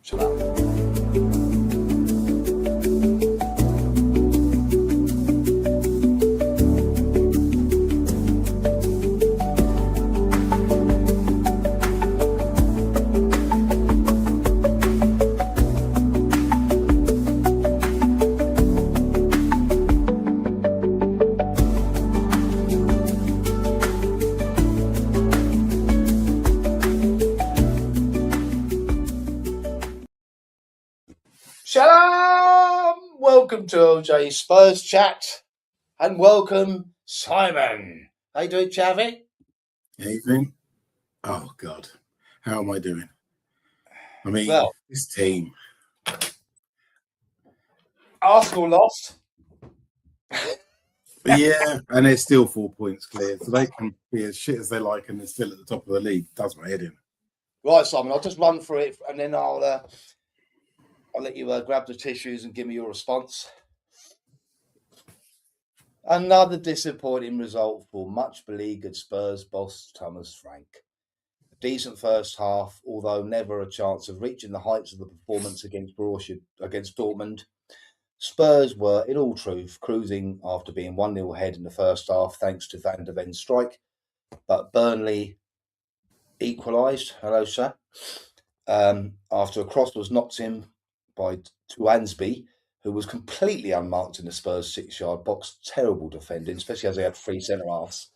Chill out. Shalom! Welcome to OJ Spurs chat, and welcome Simon. How you doing, Chavi? Anything? Oh God, how am I doing? I mean, Well, this team. Arsenal lost. Yeah, and they're still 4 points clear, so they can be as shit as they like, and they're still at the top of the league. Does my head in. Right, Simon. I'll just run through it, and then I'll let you grab the tissues and give me your response. Another disappointing result for much beleaguered Spurs boss Thomas Frank. A decent first half, although never a chance of reaching the heights of the performance against Dortmund. Spurs were, in all truth, cruising after being 1-0 ahead in the first half thanks to Van der Ven's strike, but Burnley equalised. Hello, sir. After a cross was knocked in by TUANZEBE, who was completely unmarked in the Spurs 6-yard box. Terrible defending, especially as they had 3 centre-halves.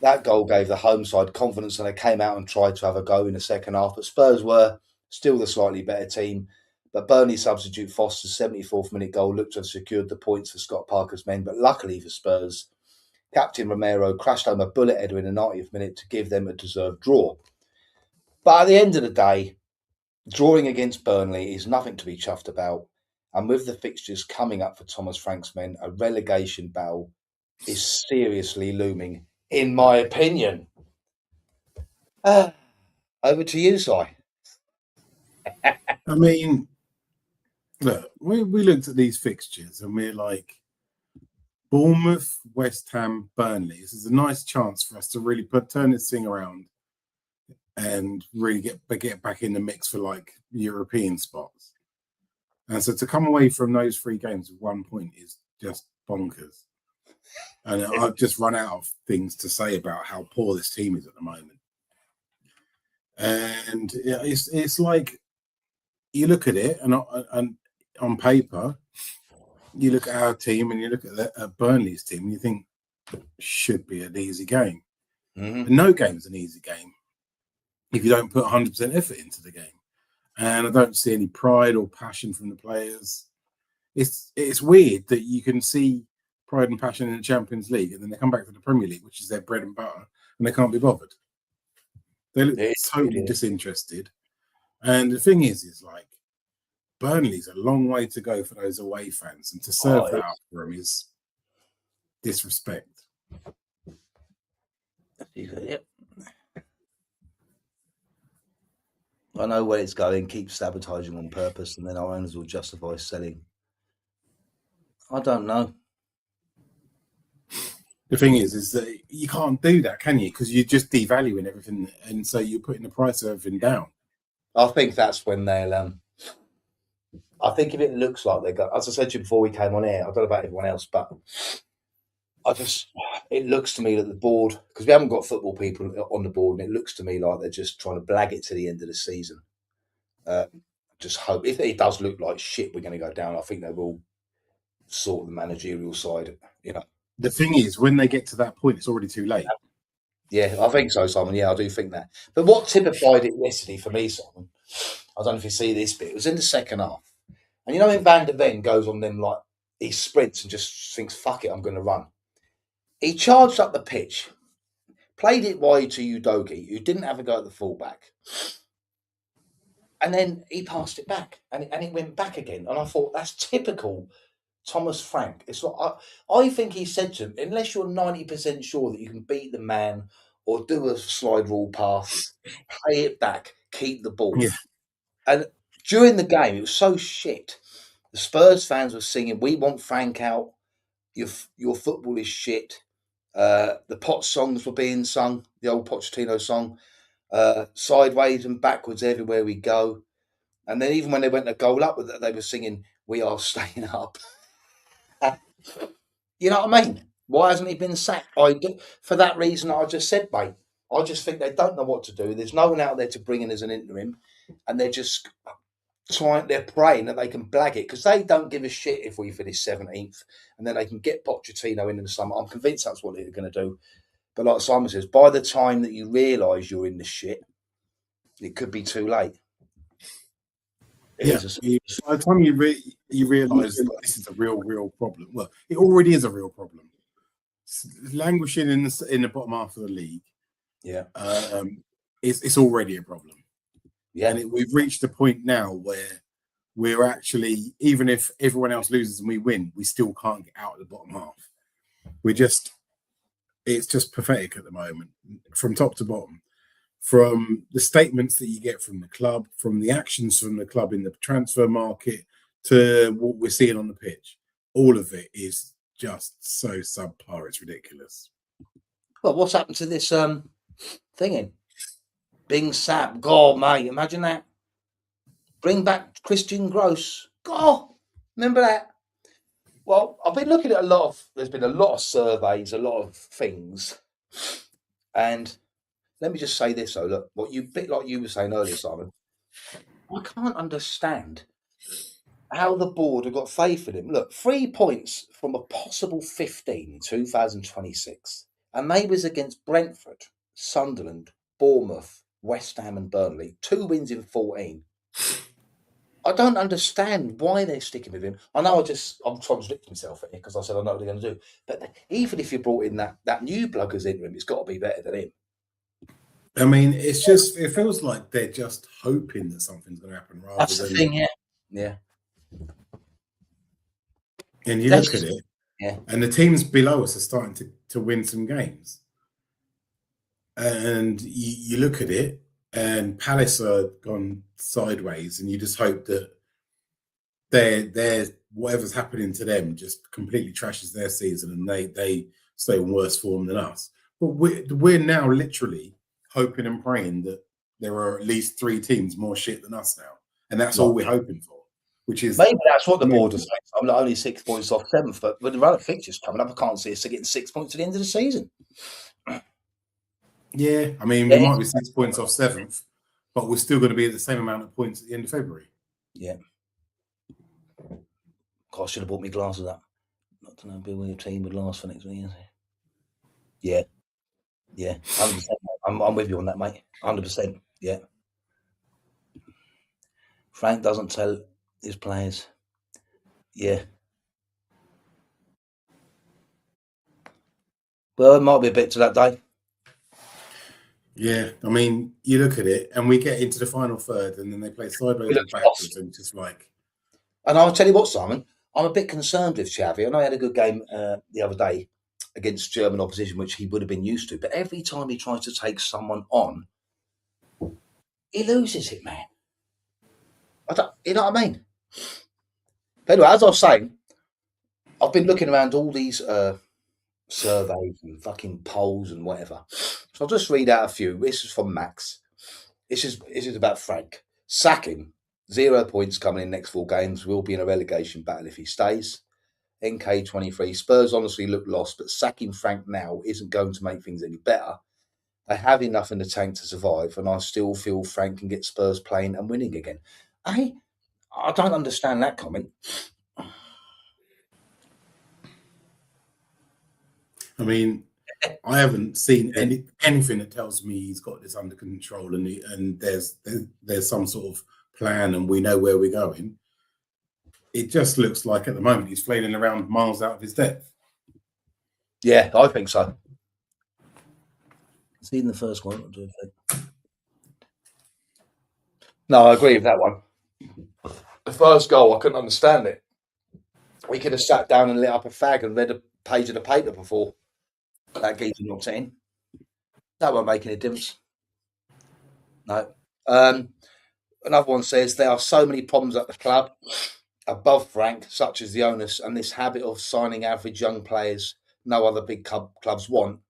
That goal gave the home side confidence, and they came out and tried to have a go in the second half, but Spurs were still the slightly better team. But Burnley substitute Foster's 74th minute goal looked to have secured the points for Scott Parker's men. But luckily for Spurs, Captain Romero crashed home a bullet header in the 90th minute to give them a deserved draw. But at the end of the day, drawing against Burnley is nothing to be chuffed about. And with the fixtures coming up for Thomas Frank's men, a relegation battle is seriously looming, in my opinion. Over to you, Si. I mean, look, we looked at these fixtures and we're like, Bournemouth, West Ham, Burnley. This is a nice chance for us to really turn this thing around and really get back in the mix for like European spots. And so to come away from those 3 games with 1 point is just bonkers. And I've just run out of things to say about how poor this team is at the moment. And it's like you look at it and on paper, you look at our team and you look at Burnley's team and you think should be an easy game. Mm-hmm. But no game's an easy game if you don't put 100% effort into the game. And I don't see any pride or passion from the players. It's weird that you can see pride and passion in the Champions League and then they come back to the Premier League, which is their bread and butter, and they can't be bothered. They look totally disinterested. And the thing is like, Burnley's a long way to go for those away fans, and to serve that up for them is disrespect. Yep. I know where it's going. Keep sabotaging on purpose, and then our owners will justify selling. I don't know. The thing is that you can't do that, can you? Because you're just devaluing everything, and so you're putting the price of everything down. I think that's when they'll. I think if it looks like they got, as I said to you before we came on air, I don't know about everyone else, but it looks to me that the board, because we haven't got football people on the board, and it looks to me like they're just trying to blag it to the end of the season. Just hope, if it does look like shit, we're going to go down. I think they will sort the managerial side, The thing is, when they get to that point, it's already too late. Yeah, I think so, Simon. Yeah, I do think that. But what typified it yesterday for me, Simon, I don't know if you see this bit, it was in the second half. And when Van der Ven goes on them, like, he sprints and just thinks, fuck it, I'm going to run. He charged up the pitch, played it wide to Udogie, who didn't have a go at the fullback. And then he passed it back, and it went back again. And I thought, that's typical Thomas Frank. It's like, I think he said to him, unless you're 90% sure that you can beat the man or do a slide rule pass, play it back, keep the ball. Yeah. And during the game, it was so shit. The Spurs fans were singing, "We want Frank out. Your football is shit." The POCH songs were being sung, the old Pochettino song, sideways and backwards everywhere we go. And then even when they went a goal up, they were singing, "We are staying up." You know what I mean? Why hasn't he been sacked? For that reason I just said, mate. I just think they don't know what to do. There's no one out there to bring in as an interim, and they're just they're praying that they can blag it because they don't give a shit if we finish 17th, and then they can get Pochettino in the summer. I'm convinced that's what they're going to do. But like Simon says, by the time that you realise you're in the shit, it could be too late. By the time you realise that this is a real problem, well, it already is a real problem. Languishing in the bottom half of the league, it's already a problem. Yeah, and we've reached a point now where we're actually, even if everyone else loses and we win, we still can't get out of the bottom half. It's just pathetic at the moment, from top to bottom. From the statements that you get from the club, from the actions from the club in the transfer market, to what we're seeing on the pitch, all of it is just so subpar. It's ridiculous. Well, what's happened to this thingy? Bing Sap. God, mate, imagine that. Bring back Christian Gross. God, remember that? Well, I've been looking at there's been a lot of surveys, a lot of things. And let me just say this, though. Look, bit like you were saying earlier, Simon, I can't understand how the board have got faith in him. Look, 3 points from a possible 15 in 2026. And they was against Brentford, Sunderland, Bournemouth, West Ham and Burnley. 2 wins in 14. I don't understand why they're sticking with him. I know I'm contradicting myself here because I said I know what they're going to do. But even if you brought in that new bloke as interim, it's got to be better than him. I mean, it feels like they're just hoping that something's going to happen. That's the thing, yeah. And you look at it, and the teams below us are starting to win some games. And you look at it, and Palace are gone sideways, and you just hope that they're whatever's happening to them just completely trashes their season, and they stay in worse form than us. But we're now literally hoping and praying that there are at least 3 teams more shit than us now, and that's all we're hoping for. Which is maybe that's what the board is saying. I'm not only 6 points off 7th, but with the run of fixtures coming up, I can't see us getting 6 points at the end of the season. Yeah, I mean, we might be 6 points off 7th, but we're still going to be at the same amount of points at the end of February. Yeah. God, I should have bought me glasses up. Not to know, building a team with glass for next week. Yeah. 100%. I'm with you on that, mate. 100%. Yeah. Frank doesn't tell his players. Yeah. Well, there might be a bit to that, Dave. Yeah, I mean, you look at it, and we get into the final third, and then they play sideways and backwards, and just like. And I'll tell you what, Simon, I'm a bit concerned with Xavi. I know he had a good game the other day against German opposition, which he would have been used to. But every time he tries to take someone on, he loses it, man. You know what I mean? But anyway, as I was saying, I've been looking around all these surveys and fucking polls and whatever. So I'll just read out a few. This is from Max. This is about Frank. Sack him. 0 points coming in next 4 games. Will be in a relegation battle if he stays. NK23. Spurs honestly look lost, but sacking Frank now isn't going to make things any better. They have enough in the tank to survive, and I still feel Frank can get Spurs playing and winning again. I don't understand that comment. I mean, I haven't seen anything that tells me he's got this under control, and there's some sort of plan, and we know where we're going. It just looks like at the moment he's flailing around miles out of his depth. Yeah, I think so. See in the first one. No, I agree with that one. The first goal, I couldn't understand it. We could have sat down and lit up a fag and read a page of the paper before that geezer knocked it in. That won't make any difference. No. Another one says there are so many problems at the club above Frank, such as the onus and this habit of signing average young players no other big clubs want.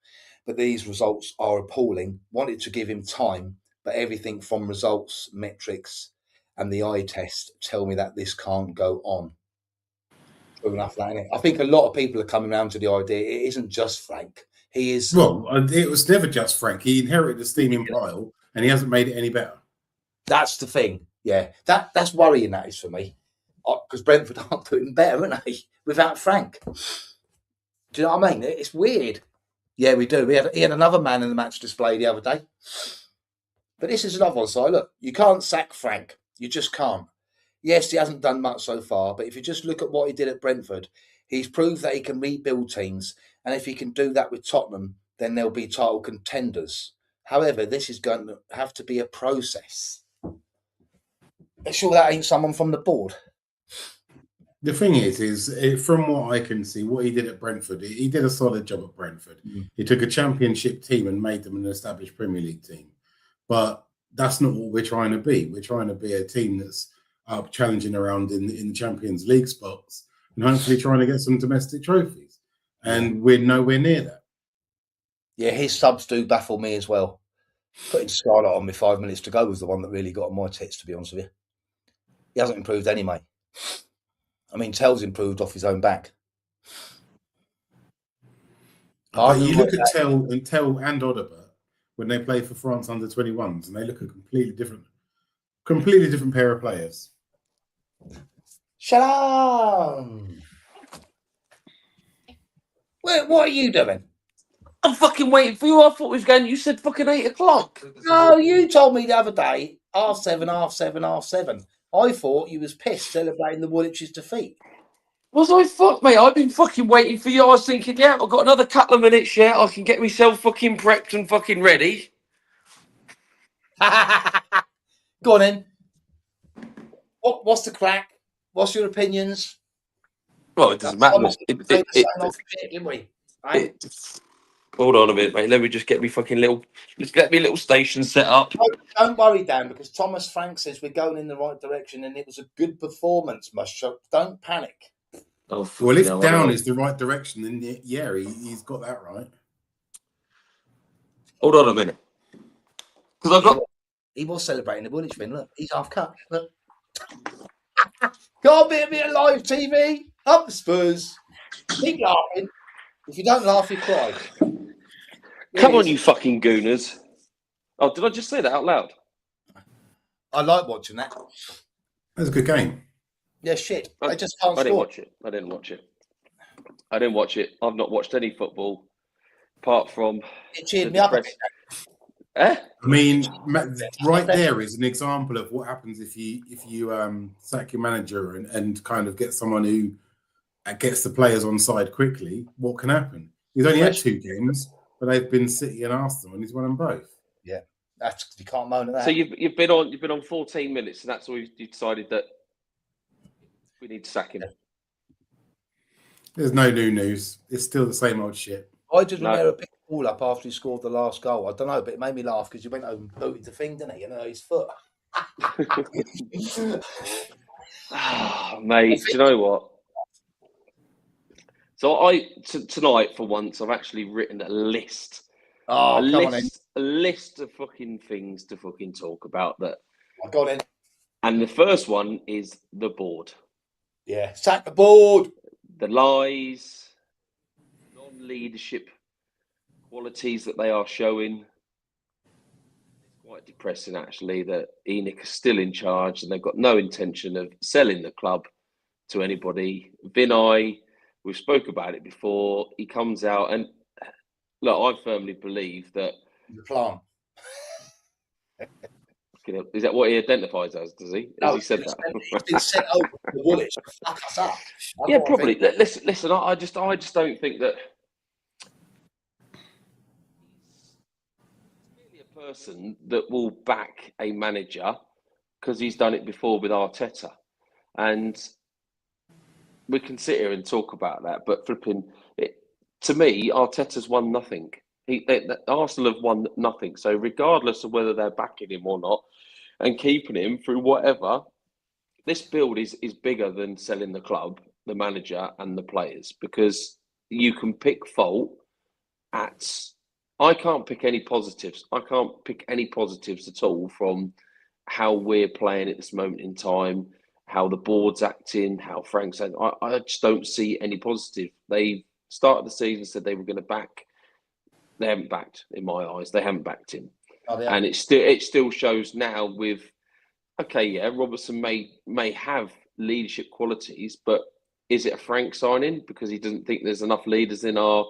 But these results are appalling. Wanted to give him time, but everything from results, metrics, and the eye test tell me that this can't go on. True enough, that, innit? I think a lot of people are coming around to the idea it isn't just Frank. He is. Well, it was never just Frank. He inherited the steaming pile, and he hasn't made it any better. That's the thing. Yeah, that's worrying. That is for me, because Brentford aren't doing better, aren't they, without Frank? Do you know what I mean? It's weird. Yeah, we do. He had another man in the match display the other day. But this is another one. So look, you can't sack Frank. You just can't. Yes, he hasn't done much so far, but if you just look at what he did at Brentford, he's proved that he can rebuild teams. And if he can do that with Tottenham, then they'll be title contenders. However, this is going to have to be a process. Sure, that ain't someone from the board. The thing is from what I can see, what he did at Brentford, he did a solid job at Brentford. He took a championship team and made them an established Premier League team. But that's not what we're trying to be. We're trying to be a team that's up challenging around in the Champions League spots and hopefully trying to get some domestic trophies. And we're nowhere near that. Yeah, his subs do baffle me as well. Putting Scarlett on with 5 minutes to go was the one that really got on my tits, to be honest with you. He hasn't improved anyway. I mean, Tell's improved off his own back. But you look at Tell and Odegaard when they play for France under 21s, and they look a completely different pair of players. Shalom. What are you doing? I'm fucking waiting for you. I thought we was going. You said fucking 8 o'clock. No, you told me the other day 7:30. I thought you was pissed celebrating the Woolwich's defeat. Was I fuck, mate? I've been fucking waiting for you. I was thinking, yeah, I've got another couple of minutes. Yeah, I can get myself fucking prepped and fucking ready. Go on in. What's the crack? What's your opinions? Well, it doesn't matter. Hold on a minute, mate. Let me just get me fucking little. Just get me a little station set up. Don't worry, Dan, because Thomas Frank says we're going in the right direction, and it was a good performance, Mushroom. Don't panic. Oh, well, if down is the right direction, then yeah, he's got that right. Hold on a minute, because I've got. He was celebrating the Woolwich win. Look, he's half cut. Look. Can't be a bit of live TV. Up the Spurs. Keep laughing. If you don't laugh, you cry. Come on, you fucking gooners. Oh, did I just say that out loud? I like watching that. That was a good game. Yeah, shit. I just can't score. I didn't watch it. I've not watched any football apart from... It cheered me up a bit. Eh? I mean, right there is an example of what happens if you sack your manager and kind of get someone who gets the players on side quickly. What can happen? He's only had 2 games, but they've been City and Arsenal, and he's won them both. Yeah, you can't moan at that. So you've been on 14 minutes, and that's all you decided that we need to sack him. There's no new news. It's still the same old shit. I did Romero pick the ball up after he scored the last goal. I don't know, but it made me laugh because you went over and booted the thing, didn't he? You know, his foot. Oh, mate, do you know what? So tonight, for once, I've actually written a list. A list of fucking things to fucking talk about that. I got in. And the first one is the board. Yeah, sack the board. The lies, non-leadership qualities that they are showing. It's quite depressing, actually, that ENIC are still in charge and they've got no intention of selling the club to anybody. Vinay, we've spoke about it before. He comes out and look, I firmly believe that the plant. Is that what he identifies as? Does he? Has he said that? He's been sent over to the Woolwich to fuck us up. Yeah, probably. Listen. I just don't think that he's really a person that will back a manager because he's done it before with Arteta, and we can sit here and talk about that. But flipping it, to me, Arteta's won nothing. Arsenal have won nothing. So regardless of whether they're backing him or not and keeping him through whatever, this build is bigger than selling the club, the manager and the players, because you can pick fault at... I can't pick any positives. I can't pick any positives at all from how we're playing at this moment in time, how the board's acting, how Frank's saying. I just don't see any positive. They started the season, said they were going to back. They haven't backed, in my eyes. They haven't backed him. Oh, yeah. And it still shows now with, okay, yeah, Robertson may have leadership qualities, but is it a Frank signing because he doesn't think there's enough leaders in our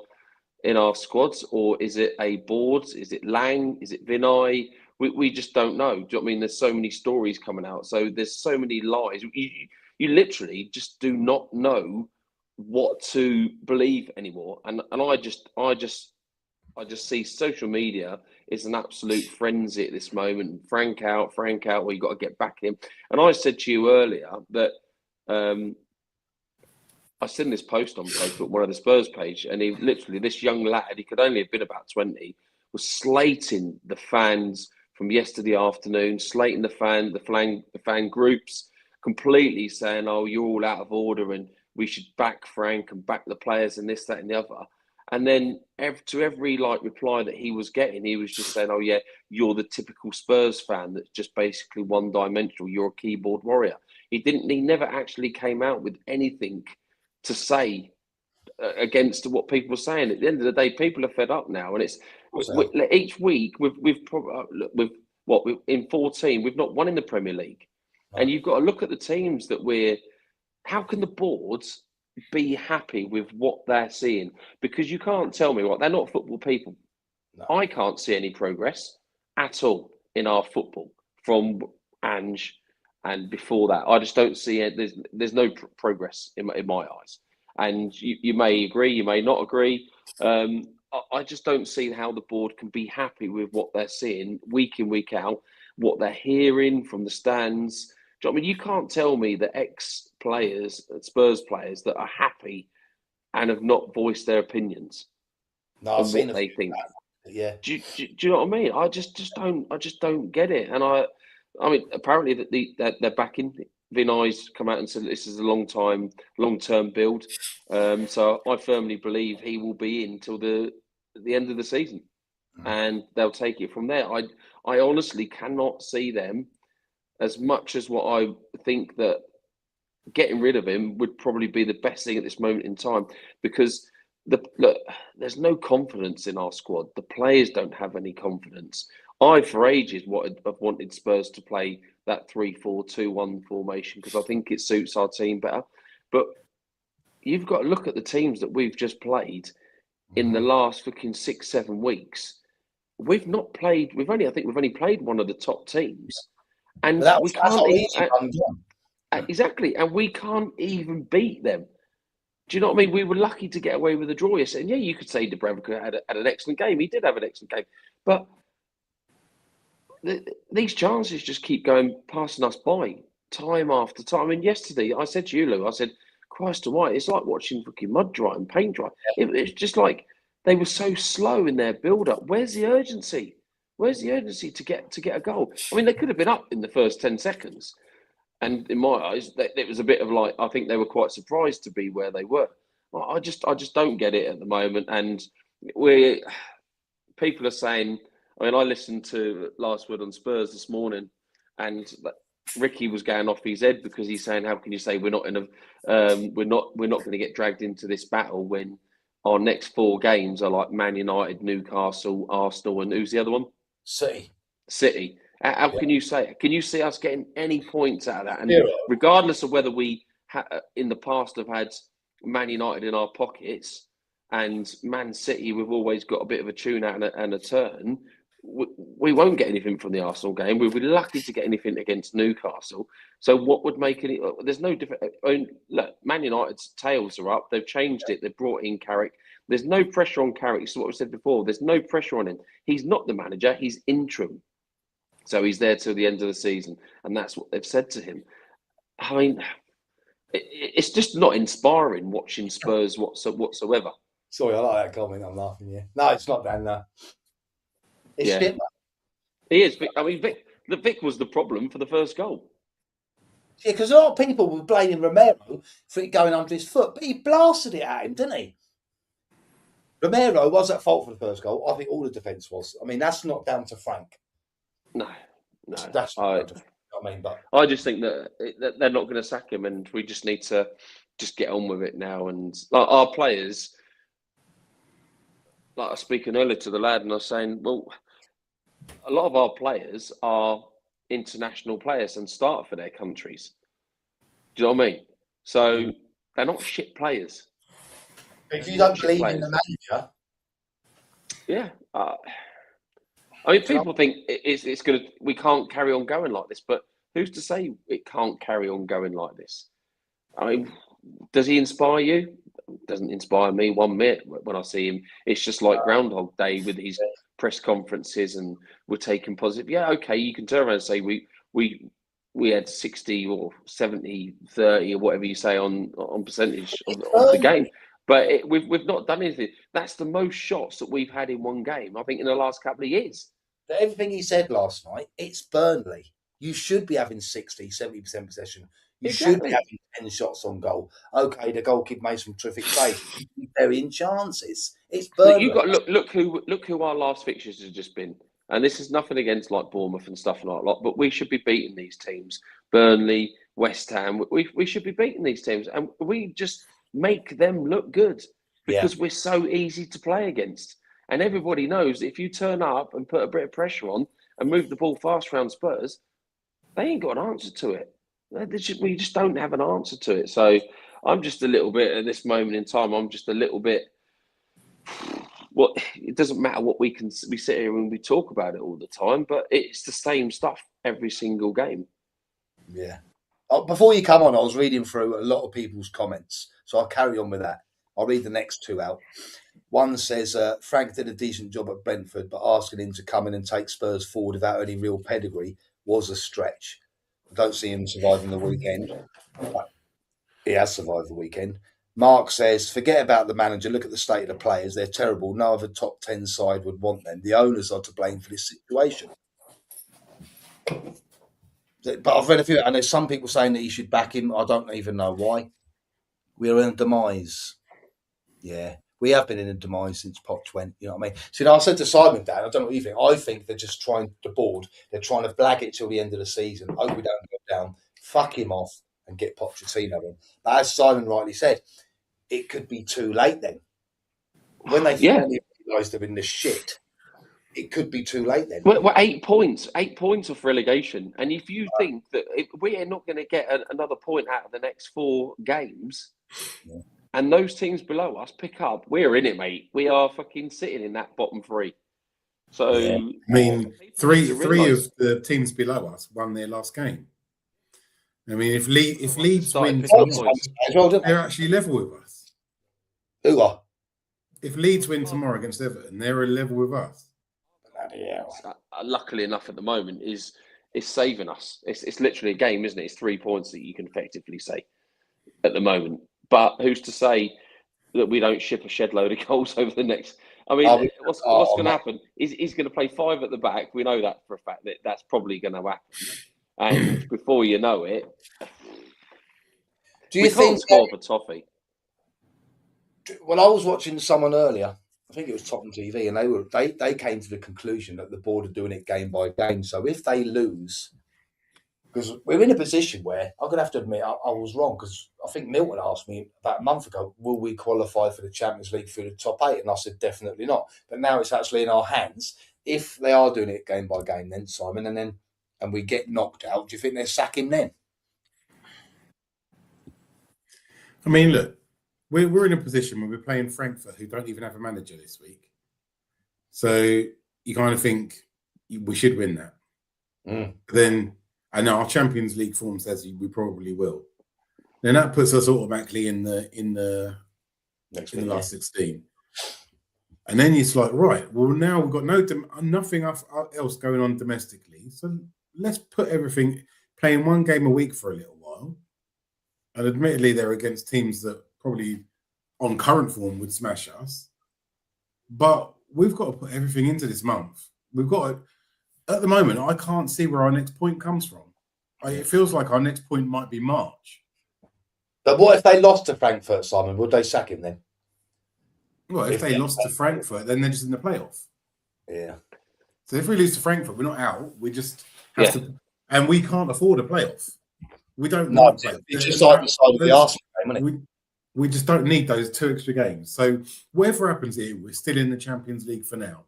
squads, or is it a board? Is it Lang? Is it Vinay? We just don't know. Do you know what I mean? There's so many stories coming out, so there's so many lies. You literally just do not know what to believe anymore. And I just see social media is an absolute frenzy at this moment. Frank out. Well, you got to get back in. And I said to you earlier that I seen this post on Facebook, one of the Spurs page, and he literally, this young lad, he could only have been about 20, was slating the fans from yesterday afternoon, slating the fan groups, completely saying, "Oh, you're all out of order, and we should back Frank and back the players and this, that, and the other." And then to every reply that he was getting, he was just saying, "Oh yeah, you're the typical Spurs fan that's just basically one-dimensional. You're a keyboard warrior." He never actually came out with anything to say against what people were saying. At the end of the day, people are fed up now, and it's each week we've in 14 we've not won in the Premier League, and you've got to look at the teams that how can the boards be happy with what they're seeing? Because you can't tell me they're not football people. No. I can't see any progress at all in our football from Ange and before that. I just don't see it. There's no progress in my eyes. And you may agree, you may not agree. I just don't see how the board can be happy with what they're seeing week in, week out, what they're hearing from the stands. Do you know what I mean? You can't tell me that ex-players, Spurs players, that are happy and have not voiced their opinions on what they think. Yeah. Do you know what I mean? I just don't get it. And I mean, apparently that they're backing. Vinay's come out and said this is a long-term build. So I firmly believe he will be in till the end of the season, and they'll take it from there. I honestly cannot see them, as much as what I think that getting rid of him would probably be the best thing at this moment in time, because there's no confidence in our squad. The players don't have any confidence. I, for ages, have wanted Spurs to play that 3-4-2-1 formation because I think it suits our team better. But you've got to look at the teams that we've just played in the last fucking 6-7 weeks. We've not played. I think we've only played one of the top teams, and we can't. Exactly, and we can't even beat them. Do you know what I mean? We were lucky to get away with a draw yesterday. And yeah, you could say DUBRAVKA had an excellent game. He did have an excellent game, but these chances just keep passing us by time after time. I mean, yesterday I said to you, Lou, I said, "Christ Almighty, it's like watching fucking mud dry and paint dry." It's just like they were so slow in their build-up. Where's the urgency? Where's the urgency to get a goal? I mean, they could have been up in the first 10 seconds. And in my eyes, it was a bit of I think they were quite surprised to be where they were. I just don't get it at the moment. And people are saying, I mean, I listened to Last Word on Spurs this morning, and Ricky was going off his head because he's saying, "How can you say we're not going to get dragged into this battle when our next 4 games are like Man United, Newcastle, Arsenal, and who's the other one? City." How can you say it? Can you see us getting any points out of that? And regardless of whether we in the past have had Man United in our pockets and Man City, we've always got a bit of a tune out and a turn. We won't get anything from the Arsenal game. We'll be lucky to get anything against Newcastle. So what would make it? There's no different. I mean, look, Man United's tails are up. They've changed it. They've brought in Carrick. There's no pressure on Carrick. This is what we said before. There's no pressure on him. He's not the manager. He's interim. So he's there till the end of the season, and that's what they've said to him. I mean, it's just not inspiring watching Spurs whatsoever. Sorry, I like that comment. I'm laughing. Yeah, no, it's not Dan. No, it's shit. He is. I mean, Vic was the problem for the first goal. Yeah, because a lot of people were blaming Romero for it going under his foot, but he blasted it at him, didn't he? Romero was at fault for the first goal. I think all the defence was. I mean, that's not down to Frank. No, No, That's what I mean. But I just think that they're not going to sack him, and we just need to just get on with it now. And like our players, like I was speaking earlier to the lad, and I was saying, well, a lot of our players are international players and start for their countries. Do you know what I mean? So they're not shit players. if you don't believe in the manager, yeah. I mean, people think it's going to. We can't carry on going like this, but who's to say it can't carry on going like this? I mean, does he inspire you? Doesn't inspire me one bit when I see him. It's just like Groundhog Day with his press conferences, and we're taking positive. Yeah, okay, you can turn around and say we had 60 or 70, 30 or whatever you say on percentage of the game. But we've not done anything. That's the most shots that we've had in one game, I think, in the last couple of years. Everything he said last night, it's Burnley. You should be having 60, 70% possession. You should be having 10 shots on goal. Okay, the goalkeeper made some terrific saves. They're in chances. It's Burnley. You've got look who our last fixtures have just been. And this is nothing against like Bournemouth and stuff like that, but we should be beating these teams. Burnley, West Ham, we should be beating these teams. And we just make them look good because we're so easy to play against. And everybody knows if you turn up and put a bit of pressure on and move the ball fast around Spurs, they ain't got an answer to it. We just don't have an answer to it. So I'm just a little bit, at this moment in time, I'm just a little bit, it doesn't matter what we sit here and we talk about it all the time, but it's the same stuff every single game. Yeah. Before you come on, I was reading through a lot of people's comments, so I'll carry on with that. I'll read the next two out. One says, Frank did a decent job at Brentford, but asking him to come in and take Spurs forward without any real pedigree was a stretch. I don't see him surviving the weekend. But he has survived the weekend. Mark says, forget about the manager. Look at the state of the players. They're terrible. No other top 10 side would want them. The owners are to blame for this situation. But I've read a few, and there's some people saying that he should back him. I don't even know why. We're in a demise. Yeah, we have been in a demise since POCH went. You know what I mean? See, I said to Simon, Dan, I don't know what you think. I think they're just trying to board. They're trying to blag it till the end of the season. Hope we don't go down. Fuck him off and get Pochettino in. But as Simon rightly said, it could be too late then. When they finally realise they're in the shit, it could be too late then. We're 8 points off relegation. And if you think that we are not going to get another point out of the next 4 games, and those teams below us pick up, we're in it, mate. We are fucking sitting in that bottom 3. So, I mean, three of the teams below us won their last game. I mean, if Leeds win tomorrow, they're actually level with us. Who are? If Leeds win tomorrow against Everton, they're a level with us. Luckily enough, at the moment, is saving us. It's literally a game, isn't it? It's 3 points that you can effectively say at the moment. But who's to say that we don't ship a shed load of goals over the next? I mean, what's going to happen? He's going to play 5 at the back. We know that for a fact. That's probably going to happen. And before you know it, do you think score for toffee? Well, I was watching someone earlier. I think it was Tottenham TV, and they came to the conclusion that the board are doing it game by game. So if they lose, because we're in a position where I'm going to have to admit I was wrong, because I think Milton asked me about a month ago, will we qualify for the Champions League through the top 8? And I said, definitely not. But now it's actually in our hands. If they are doing it game by game, then Simon, and we get knocked out, do you think they're sacking then? I mean, look, we're in a position where we're playing Frankfurt, who don't even have a manager this week. So you kind of think we should win that. Then I know our Champions League form says we probably will. Then that puts us automatically in the last 16. And then it's like, right, well, now we've got nothing else going on domestically. So let's put everything, playing one game a week for a little while. And admittedly, they're against teams that probably on current form would smash us. But we've got to put everything into this month. We've got to, at the moment, I can't see where our next point comes from. It feels like our next point might be March. But what if they lost to Frankfurt, Simon? Would they sack him then? Well, if they lost to Frankfurt, then they're just in the playoff. Yeah. So if we lose to Frankfurt, we're not out. have to, and we can't afford a playoff. We don't No, want playoffs. it's just like the side of the Arsenal game, isn't it? We just don't need those 2 extra games. So whatever happens here, we're still in the Champions League for now.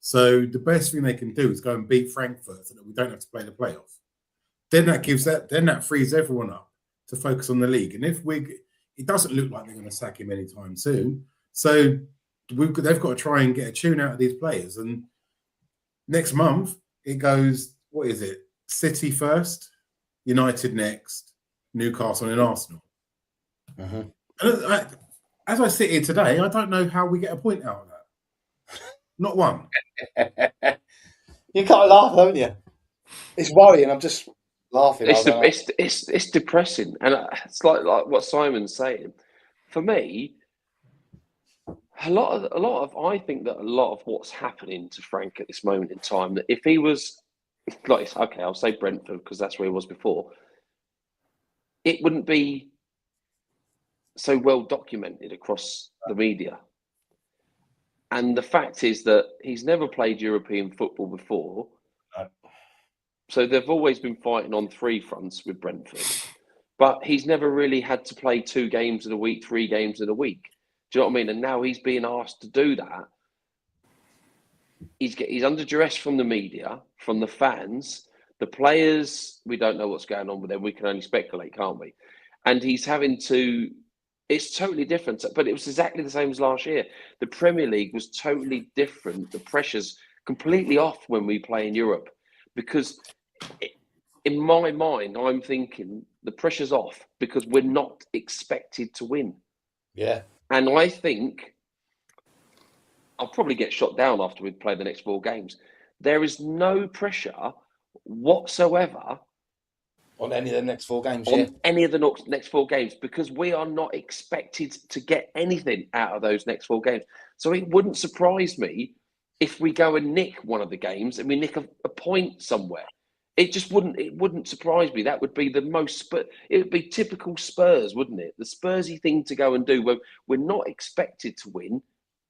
So the best thing they can do is go and beat Frankfurt so that we don't have to play the playoff. Then that frees everyone up to focus on the league. And it doesn't look like they're going to sack him anytime soon. So they've got to try and get a tune out of these players. And next month it goes, what is it? City first, United next, Newcastle and Arsenal. Mm-hmm. And as I sit here today, I don't know how we get a point out of that. Not one. You can't laugh, don't you? It's worrying. I'm just laughing. It's depressing, and it's like what Simon's saying. For me, I think that a lot of what's happening to Frank at this moment in time, that if he was like, okay, I'll say Brentford because that's where he was before, it wouldn't be so well documented across the media. And the fact is that he's never played European football before. No. So they've always been fighting on 3 fronts with Brentford. But he's never really had to play 2 games in a week, 3 games in a week. Do you know what I mean? And now he's being asked to do that. He's under duress from the media, from the fans, the players. We don't know what's going on with them. We can only speculate, can't we? And he's having to... It's totally different, but it was exactly the same as last year. The Premier League was totally different. The pressure's completely off when we play in Europe, because in my mind, I'm thinking the pressure's off because we're not expected to win. Yeah. And I think I'll probably get shot down after we play the next 4 games. There is no pressure whatsoever on any of the next 4 games, any of the next 4 games, because we are not expected to get anything out of those next 4 games. So it wouldn't surprise me if we go and nick one of the games and we nick a point somewhere. It wouldn't surprise me. That would be the most, it would be typical Spurs, wouldn't it? The Spursy thing to go and do when we're not expected to win,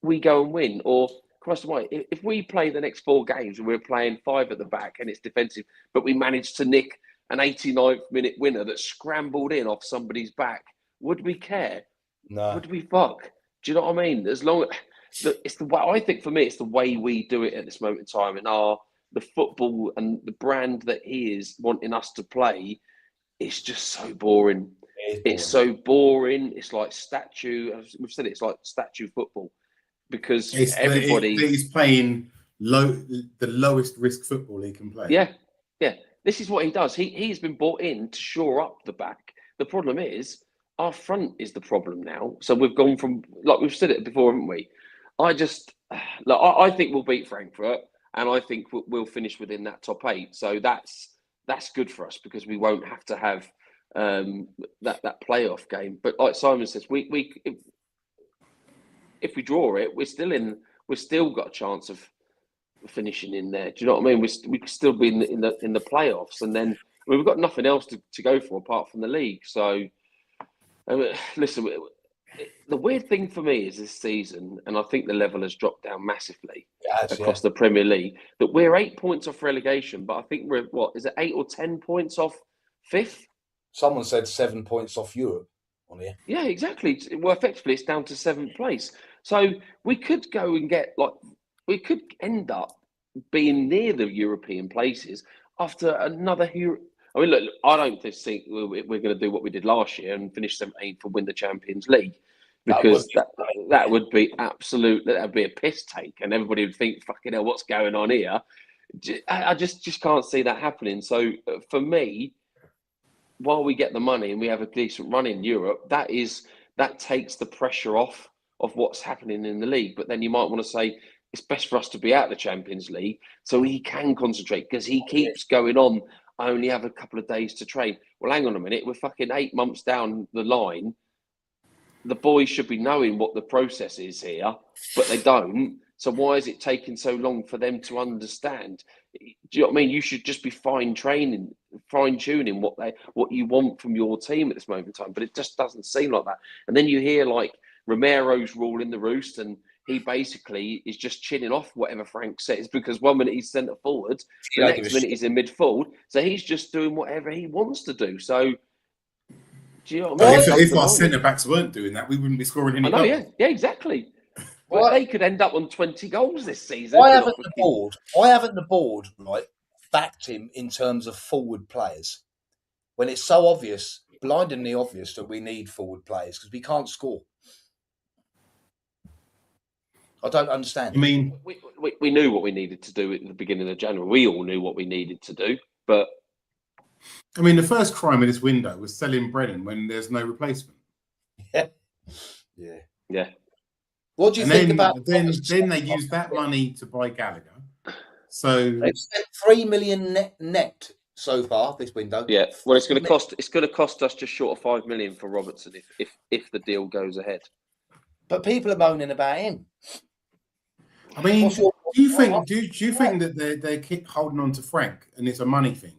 we go and win. Or, Christ almighty, if we play the next 4 games and we're playing 5 at the back and it's defensive, but we manage to nick an 89th minute winner that scrambled in off somebody's back, would we care? No. Would we fuck? Do you know what I mean? As long as it's the way, I think for me, it's the way we do it at this moment in time, and the football and the brand that he is wanting us to play. It's just so boring. It's so boring. It's like we've said it's like statue football, because he's playing the lowest risk football he can play. Yeah. This is what he does. He's been brought in to shore up the back. The problem is our front is the problem now. So we've gone from, like we've said it before, haven't we? I think we'll beat Frankfurt, and I think we'll finish within that top 8. So that's good for us, because we won't have to have that playoff game. But like Simon says, if we draw it, we've still got a chance of finishing in there. Do you know what I mean? We could still be in the playoffs, and then we've got nothing else to go for apart from the league. So listen, the weird thing for me is this season, and I think the level has dropped down massively across the Premier League, that we're 8 points off relegation, but I think we're 8 or 10 points off 5th? Someone said 7 points off Europe on here. Yeah, exactly. Well, effectively, it's down to 7th place. So we could go and get we could end up being near the European places after another year. I mean, look, I don't think we're going to do what we did last year and finish 17th and win the Champions League, because that would be absolute. That would be a piss take, and everybody would think, "Fucking hell, what's going on here?" I just can't see that happening. So for me, while we get the money and we have a decent run in Europe, that takes the pressure off of what's happening in the league. But then you might want to say, it's best for us to be out of the Champions League so he can concentrate, because he keeps going on, I only have a couple of days to train. Well, hang on a minute. We're fucking 8 months down the line. The boys should be knowing what the process is here, but they don't. So why is it taking so long for them to understand? Do you know what I mean? You should just be fine-tuning what you want from your team at this moment in time. But it just doesn't seem like that. And then you hear like Romero's ruling the roost, and he basically is just chinning off whatever Frank says, because one minute he's centre forward, the next minute he's in midfield. So he's just doing whatever he wants to do. So, do you know what I mean? If our centre backs weren't doing that, we wouldn't be scoring any goals. Yeah, exactly. But they could end up on 20 goals this season. Why haven't the board right backed him in terms of forward players when it's so obvious, blindingly obvious, that we need forward players because we can't score? I don't understand. I mean, we knew what we needed to do at the beginning of January. We all knew what we needed to do, but I mean, the first crime of this window was selling Brennan when there's no replacement. Yeah. What do you think about? Then they used that money to buy Gallagher. So they've spent $3 million net so far this window. Yeah. Well, it's going to cost us just short of $5 million for Robertson if the deal goes ahead. But people are moaning about him. I mean, do you think that they keep holding on to Frank and it's a money thing?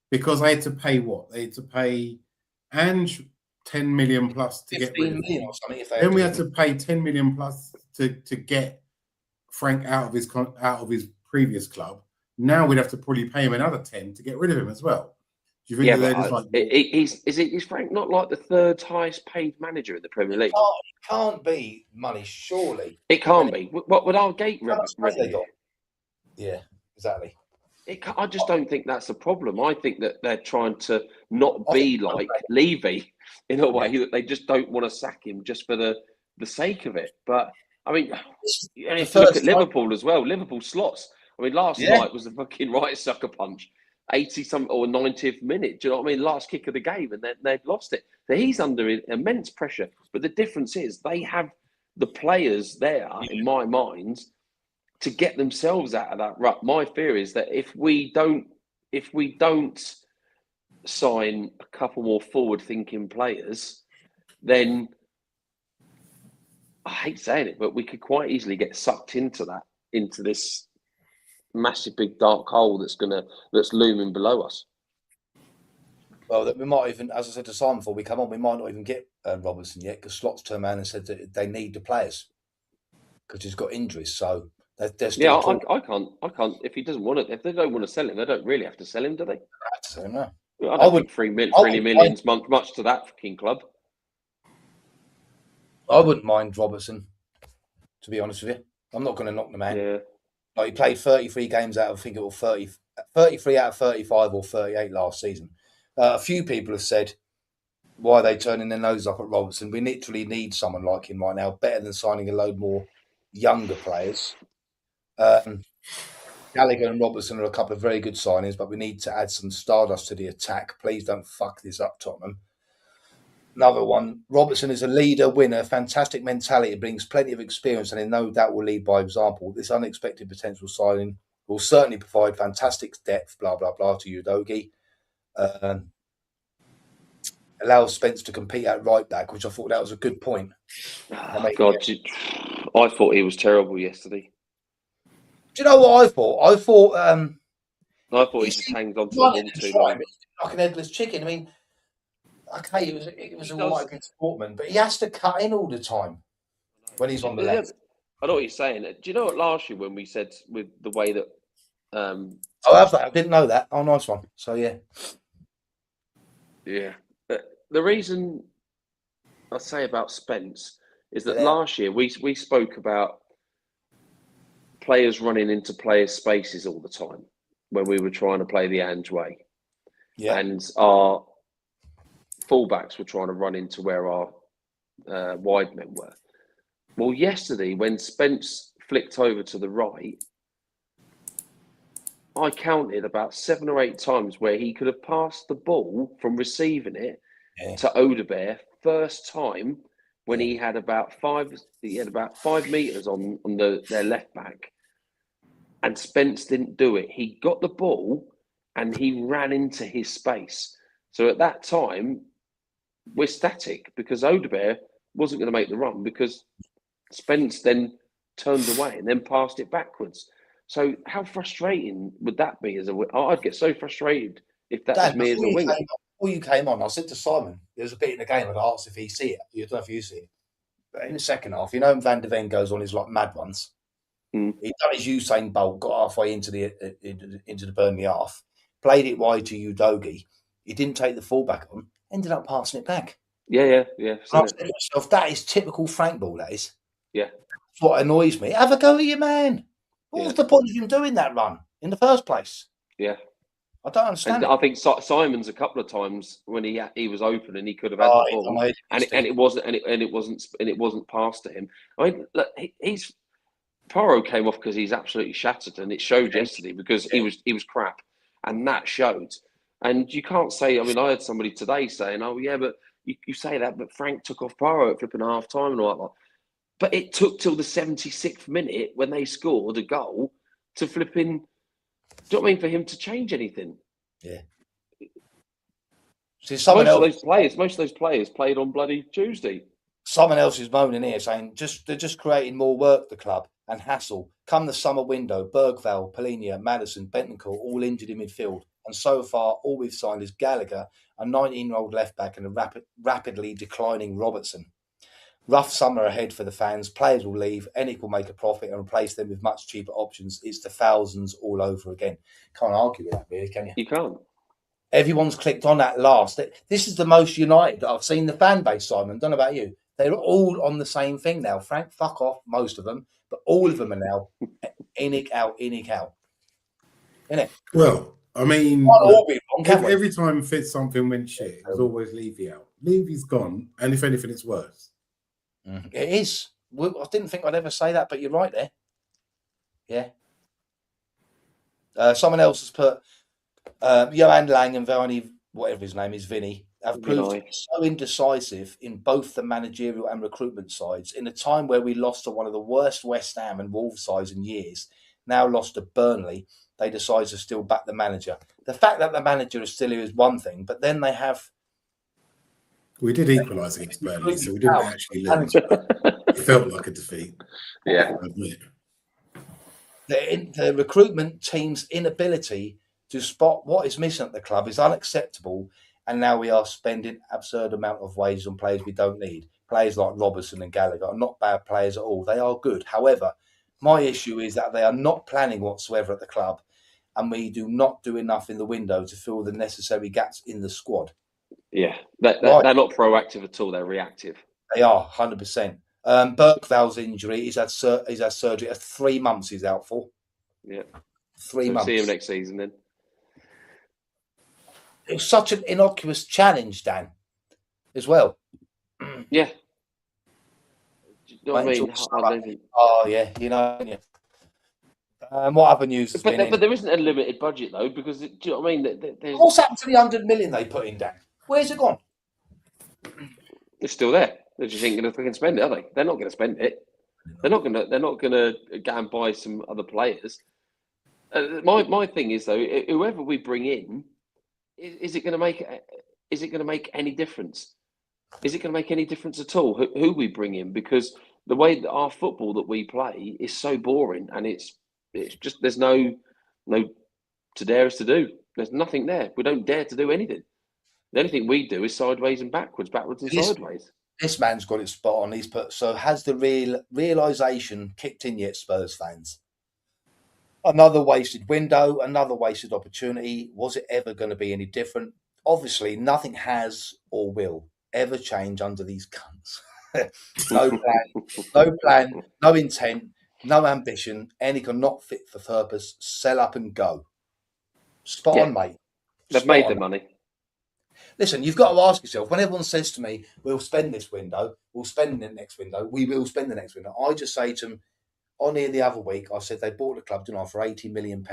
Because they had to pay what? They had to pay Ange 10 million plus to get rid of him. Or something. Then we had to pay 10 million plus to get Frank out of his previous club. Now we'd have to probably pay him another 10 to get rid of him as well. Do you think they're just like? Is Frank not like the third highest paid manager in the Premier League? It can't be money, surely. It can't be. What would our gate ready? Yeah, exactly. I just don't think that's a problem. I think that they're trying to not be like Levy in a way that they just don't want to sack him just for the sake of it. But I mean, if you look at Liverpool as well, Liverpool slots. I mean, last night was the fucking right sucker punch, 80-something or 90th minute. Do you know what I mean? Last kick of the game, and they've lost it. So he's under immense pressure. But the difference is they have the players there, in my mind, to get themselves out of that rut. My fear is that if we don't sign a couple more forward-thinking players, then I hate saying it, but we could quite easily get sucked into this massive big dark hole that's looming below us. Well, we might even, as I said to Simon before we come on, we might not even get Robertson yet because Slot's turned around and said that they need the players because he's got injuries. So they're still I can't. If he doesn't want it, if they don't want to sell him, they don't really have to sell him, do they? They have to sell him now. I don't think 3 million's much to that fucking club. I wouldn't mind Robertson, to be honest with you. I'm not going to knock the man. Yeah. Like he played 33 games out of, I think it was 33 out of 35 or 38 last season. A few people have said, why are they turning their nose up at Robertson? We literally need someone like him right now, better than signing a load more younger players. Gallagher and Robertson are a couple of very good signings, but we need to add some stardust to the attack. Please don't fuck this up, Tottenham. Another one, Robertson is a leader, winner, fantastic mentality, brings plenty of experience, and in no doubt will lead by example. This unexpected potential signing will certainly provide fantastic depth, blah, blah, blah, to Udogie. Allows Spence to compete at right back, which I thought that was a good point. Oh, God, I thought he was terrible yesterday. Do you know what I thought? I thought he just hangs on to the ball too long. Like an headless chicken. I mean, okay, it was all right against Portman, but he has to cut in all the time when he's on the left. I know what you're saying. Do you know what last year when we said with the way that... I have that. I didn't know that. Oh, nice one. So, yeah. Yeah. The reason I say about Spence is that last year we spoke about players running into players' spaces all the time when we were trying to play the Ange way. Yeah. And our fullbacks were trying to run into where our wide men were. Well, yesterday, when Spence flicked over to the right, I counted about 7 or 8 times where he could have passed the ball from receiving it to Odebear first time when he had about 5 meters on their left back, and Spence didn't do it. He got the ball and he ran into his space. So at that time, we're static because Odebear wasn't going to make the run because Spence then turned away and then passed it backwards. So how frustrating would that be? I'd get so frustrated if that was me as a winger. Before you came on, I said to Simon, there was a bit in the game, and I asked if he see it. I don't know if you see it. in the second half, you know, Van de Ven goes on his like mad ones. Mm. He done his Usain Bolt, got halfway into the Burnley half, played it wide to Udogie. He didn't take the fullback on, ended up passing it back. Yeah. And I said to myself, that is typical Frank ball, that is. Yeah. That's what annoys me. Have a go at your man. What was the point of him doing that run in the first place? Yeah. I don't understand. And I think Simon's a couple of times when he was open and he could have had the ball, and it wasn't passed to him. I mean, look, Porro came off because he's absolutely shattered, and it showed yesterday because he was crap, and that showed. And you can't say. I mean, I heard somebody today saying, "Oh yeah, but you say that, but Frank took off Porro at flipping half time and all that." But it took till the 76th minute when they scored a goal to flipping. Do you know what I mean? For him to change anything. Yeah. See, most of those players played on bloody Tuesday. Someone else is moaning here saying they're just creating more work, the club, and hassle. Come the summer window, Bergvall, Polinia, Madison, Bentancur, all injured in midfield. And so far, all we've signed is Gallagher, a 19-year-old left-back, and a rapidly declining Robertson. Rough summer ahead for the fans. Players will leave. ENIC will make a profit and replace them with much cheaper options. It's the thousands all over again. Can't argue with that, really, can you? You can't. Everyone's clicked on that last. This is the most united that I've seen the fan base, Simon. Don't know about you. They're all on the same thing now. Frank, fuck off, most of them. But all of them are now ENIC out. Isn't it? Well, I mean, every time something went shit, it was always Levy out. Levy's gone, and if anything, it's worse. It is. I didn't think I'd ever say that, but you're right there. Yeah. Someone else has put Johan Lang and Varney, whatever his name is, Vinny, have proved so indecisive in both the managerial and recruitment sides in a time where we lost to one of the worst West Ham and Wolves sides in years, now lost to Burnley. They decide to still back the manager. The fact that the manager is still here is one thing, but then they have... We did equalise against Burnley, so we didn't actually lose. It felt like a defeat. Yeah. The recruitment team's inability to spot what is missing at the club is unacceptable, and now we are spending absurd amount of wages on players we don't need. Players like Robertson and Gallagher are not bad players at all. They are good. However, my issue is that they are not planning whatsoever at the club, and we do not do enough in the window to fill the necessary gaps in the squad. Yeah, they're not proactive at all. They're reactive. They are 100%. Bergvall's injury, he's had surgery. 3 months he's out for. Yeah, 3 months. See him next season then. It was such an innocuous challenge, Dan, as well. Yeah. Do you know what I mean? Oh yeah, you know. Yeah. What other news? But there isn't a limited budget though, because do you know what I mean? What's happened to the 100 million they put in, Dan? Where's it gone? It's still there. They're just ain't going to spend it, are they? They're not going to spend it. They're not going to go and buy some other players. My thing is though, whoever we bring in, is it going to make any difference? Is it going to make any difference at all who we bring in? Because the way that our football that we play is so boring, and it's just there's no to dare us to do. There's nothing there. We don't dare to do anything. The only thing we do is sideways and backwards and sideways. This man's got it spot on. He's put, so has the realisation kicked in yet, Spurs fans? Another wasted window, another wasted opportunity. Was it ever going to be any different? Obviously, nothing has or will ever change under these cunts. No plan, no intent, no ambition. ENIC are not fit for purpose. Sell up and go. Spot on, mate. They've made their money. Listen, you've got to ask yourself, when everyone says to me, we'll spend this window, we'll spend the next window, we will spend the next window, I just say to them, on here the other week, I said they bought the club, didn't I, for £80 million,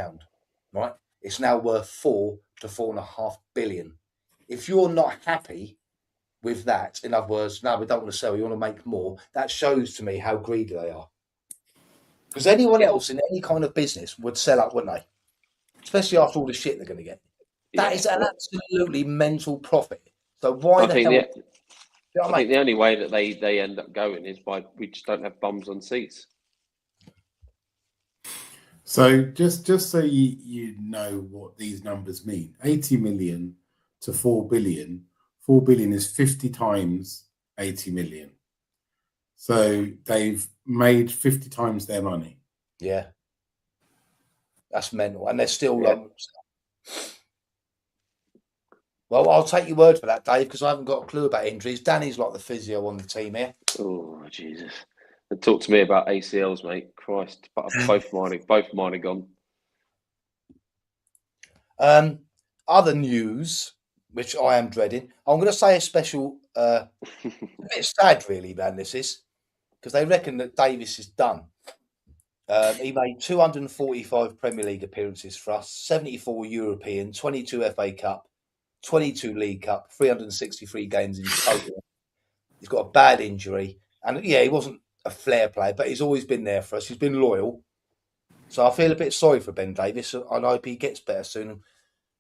right? It's now worth 4 to 4.5 billion. If you're not happy with that, in other words, no, we don't want to sell, you want to make more, that shows to me how greedy they are. Because anyone else in any kind of business would sell up, wouldn't they? Especially after all the shit they're going to get. That is an absolutely mental profit. So why the hell? I think the only way that they end up going is by we just don't have bums on seats. So just so you know what these numbers mean, 80 million to 4 billion. 4 billion is 50 times 80 million. So they've made 50 times their money. Yeah. That's mental. And they're still... well, I'll take your word for that, Dave, because I haven't got a clue about injuries. Danny's like the physio on the team here. Oh, Jesus. And talk to me about ACLs, mate. Christ. Both mine are gone. Other news, which I am dreading, I'm going to say a special... a bit sad, really, man, this is, because they reckon that Davis is done. He made 245 Premier League appearances for us, 74 European, 22 FA Cup, 22 League Cup, 363 games in total. He's got a bad injury. And yeah, he wasn't a flair player, but he's always been there for us. He's been loyal. So I feel a bit sorry for Ben Davis. I hope he gets better soon.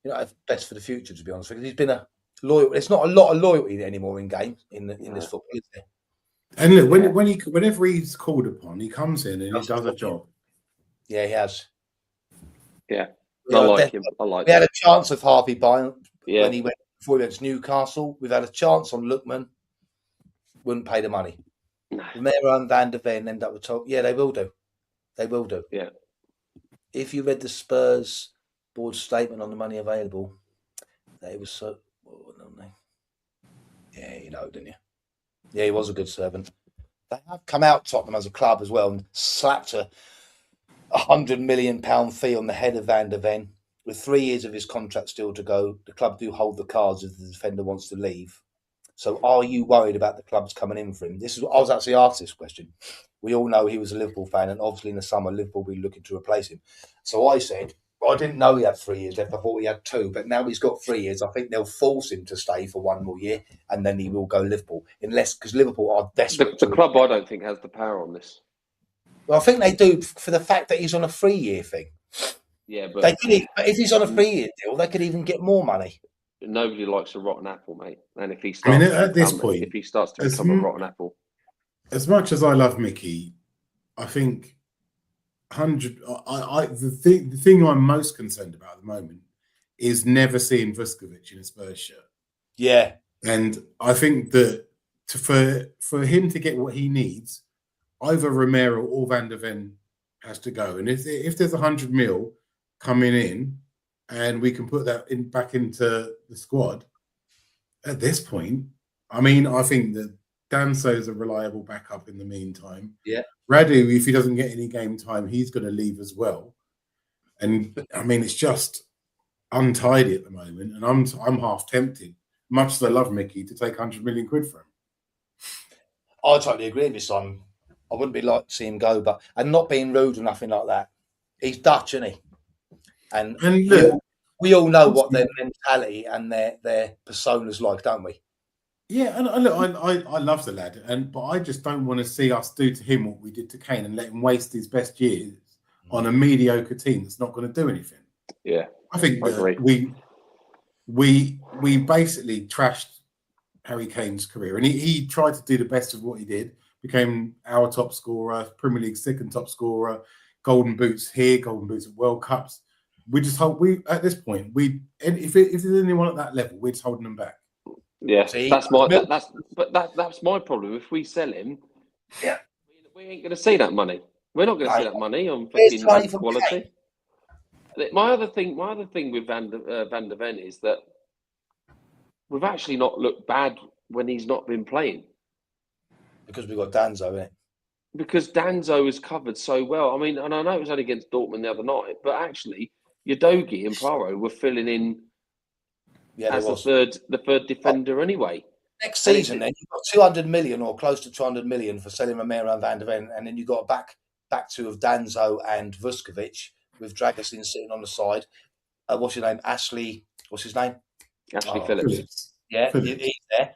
You know, best for the future, to be honest, because he's been a loyal. There's not a lot of loyalty anymore in games in this football, is there? And look, whenever he's called upon, he comes in and he does a job. Yeah, he has. Yeah, I like him. We had a chance of Harvey Bryant Yeah. when he went before he went to Newcastle. We've had a chance on Lookman. Wouldn't pay the money. No. Romero and Van der Ven end up with top. Yeah, they will do. They will do. Yeah. If you read the Spurs board statement on the money available, they were so. Yeah, you know, didn't you? Yeah, he was a good servant. They have come out, Tottenham, as a club as well, and slapped a £100 million fee on the head of Van der Ven. With 3 years of his contract still to go, the club do hold the cards if the defender wants to leave. So are you worried about the clubs coming in for him? This is I was actually asked this question. We all know he was a Liverpool fan, and obviously in the summer, Liverpool will be looking to replace him. So I said, I didn't know he had 3 years left. I thought he had 2, but now he's got 3 years. I think they'll force him to stay for 1 more year, and then he will go Liverpool. Unless, because Liverpool are desperate. The club, I don't think, has the power on this. Well, I think they do for the fact that he's on a 3-year thing. Yeah, but they could, if he's on a 3-year deal, they could even get more money. Nobody likes a rotten apple, mate. And if he starts, if he starts to become a rotten apple, as much as I love Mickey, I think the thing I'm most concerned about at the moment is never seeing Vuskovic in a Spurs shirt. Yeah, and I think that for him to get what he needs, either Romero or Van der Ven has to go. And if there's 100 mil coming in, and we can put that back into the squad at this point, I mean, I think that Danso's a reliable backup in the meantime. Yeah. Radu, if he doesn't get any game time, he's going to leave as well. And I mean, it's just untidy at the moment. And I'm half tempted, much as I love Mickey, to take 100 million quid for him. I totally agree with you, Simon. I wouldn't be like to see him go, and not being rude or nothing like that. He's Dutch, isn't he? And look, we all know what their mentality and their persona's like, don't we? Yeah, and look, I love the lad, but I just don't want to see us do to him what we did to Kane and let him waste his best years on a mediocre team that's not going to do anything. Yeah, I think we basically trashed Harry Kane's career, and he tried to do the best of what he did. Became our top scorer, Premier League second top scorer, golden boots here, golden boots at World Cups. We just hold at this point. If there's anyone at that level, we're just holding them back. Yeah, that's my problem. If we sell him, yeah, we ain't going to see that money. We're not going to see that money on fucking quality. My other thing with Van der Ven is that we've actually not looked bad when he's not been playing. Because we've got Danzo, innit? Because Danzo has covered so well. I mean, and I know it was only against Dortmund the other night, but actually, Udogie and Paro were filling in as the third defender anyway. Next season, then you've got 200 million or close to 200 million for selling Romero and Van der Ven, and then you've got back two of Danzo and Vuskovic with Dragusin sitting on the side. What's his name? Ashley. What's his name? Ashley Phillips. Yeah, Phillips. He's there.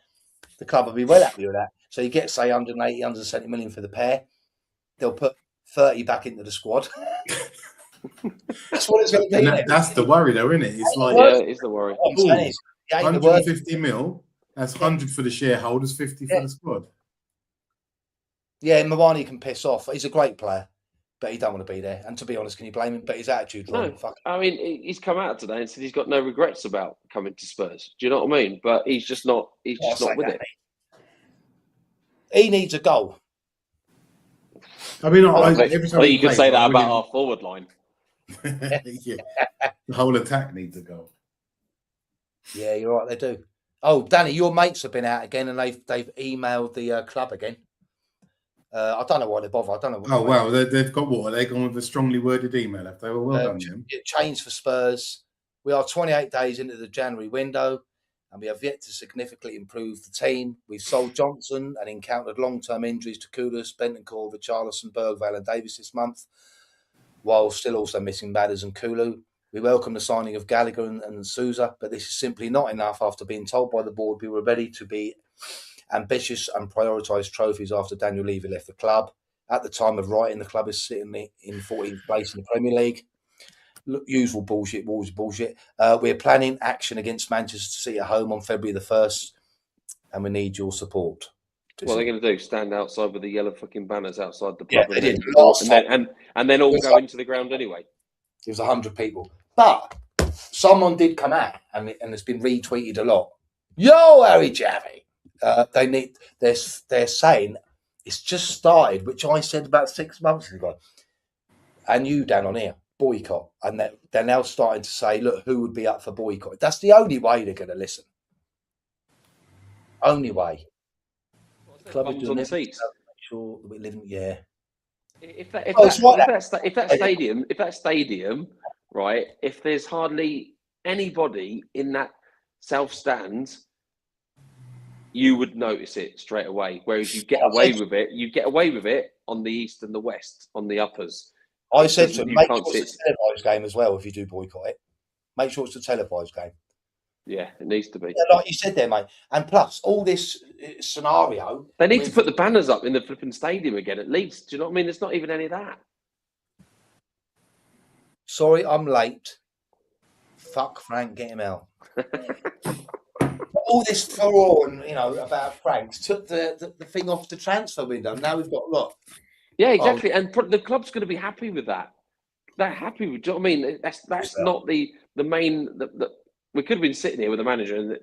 The club will be well happy with that. So you get, say, 180, 170 million for the pair. They'll put 30 back into the squad. That's what it's going to be. That's the worry, though, isn't it? It's like, yeah, it is the worry. 150 mil. That's 100 for the shareholders, 50 for the squad. Yeah, Mawani can piss off. He's a great player, but he don't want to be there. And to be honest, can you blame him? But his attitude's wrong. I mean, he's come out today and said he's got no regrets about coming to Spurs. Do you know what I mean? But he's just not. He's just not with it. He needs a goal. I mean, I every time think you could say that about William... our forward line. Yeah, the whole attack needs a goal. Yeah, you're right. They do. Oh, Danny, your mates have been out again, and they've emailed the club again. I don't know why they bother. I don't know. Oh wow, they've got what? Are they gone with a strongly worded email? If they were well done, Jim. Change for Spurs. We are 28 days into the January window, and we have yet to significantly improve the team. We've sold Johnson and encountered long-term injuries to Kudus, Bentancur, Richarlison, Bergvall, and Davis this month, while still also missing Madders and Kulu. We welcome the signing of Gallagher and Souza, but this is simply not enough after being told by the board we were ready to be ambitious and prioritise trophies after Daniel Levy left the club. At the time of writing, the club is sitting in 14th place in the Premier League. Usual bullshit, always bullshit. We're planning action against Manchester City at home on February the 1st, and we need your support. What are they going to do? Stand outside with the yellow fucking banners outside the pub, Yeah, they did. And then all go into the ground anyway. It was 100 people. But someone did come out, and it's been retweeted a lot. Yo, Harry Javi. They're saying it's just started, which I said about 6 months ago. And you, Dan, on here, boycott. And they're now starting to say, look, who would be up for boycott? That's the only way they're going to listen. Only way. Club is doing seats. Sure that we live in, yeah. If that stadium, right? If there's hardly anybody in that south stand, you would notice it straight away. Whereas you get away with it on the east and the west, on the uppers. I said to him, make sure it's a televised game as well if you do boycott it. Make sure it's a televised game. Yeah, it needs to be. Yeah, like you said there, mate. And plus, all this scenario... They need to put the banners up in the flipping stadium again, at least. Do you know what I mean? There's not even any of that. Sorry, I'm late. Fuck Frank, get him out. All this furore and, about Frank took the thing off the transfer window. Now we've got, look. Yeah, exactly. And the club's going to be happy with that. They're happy with... Do you know what I mean? That's not the main... We could have been sitting here with a manager and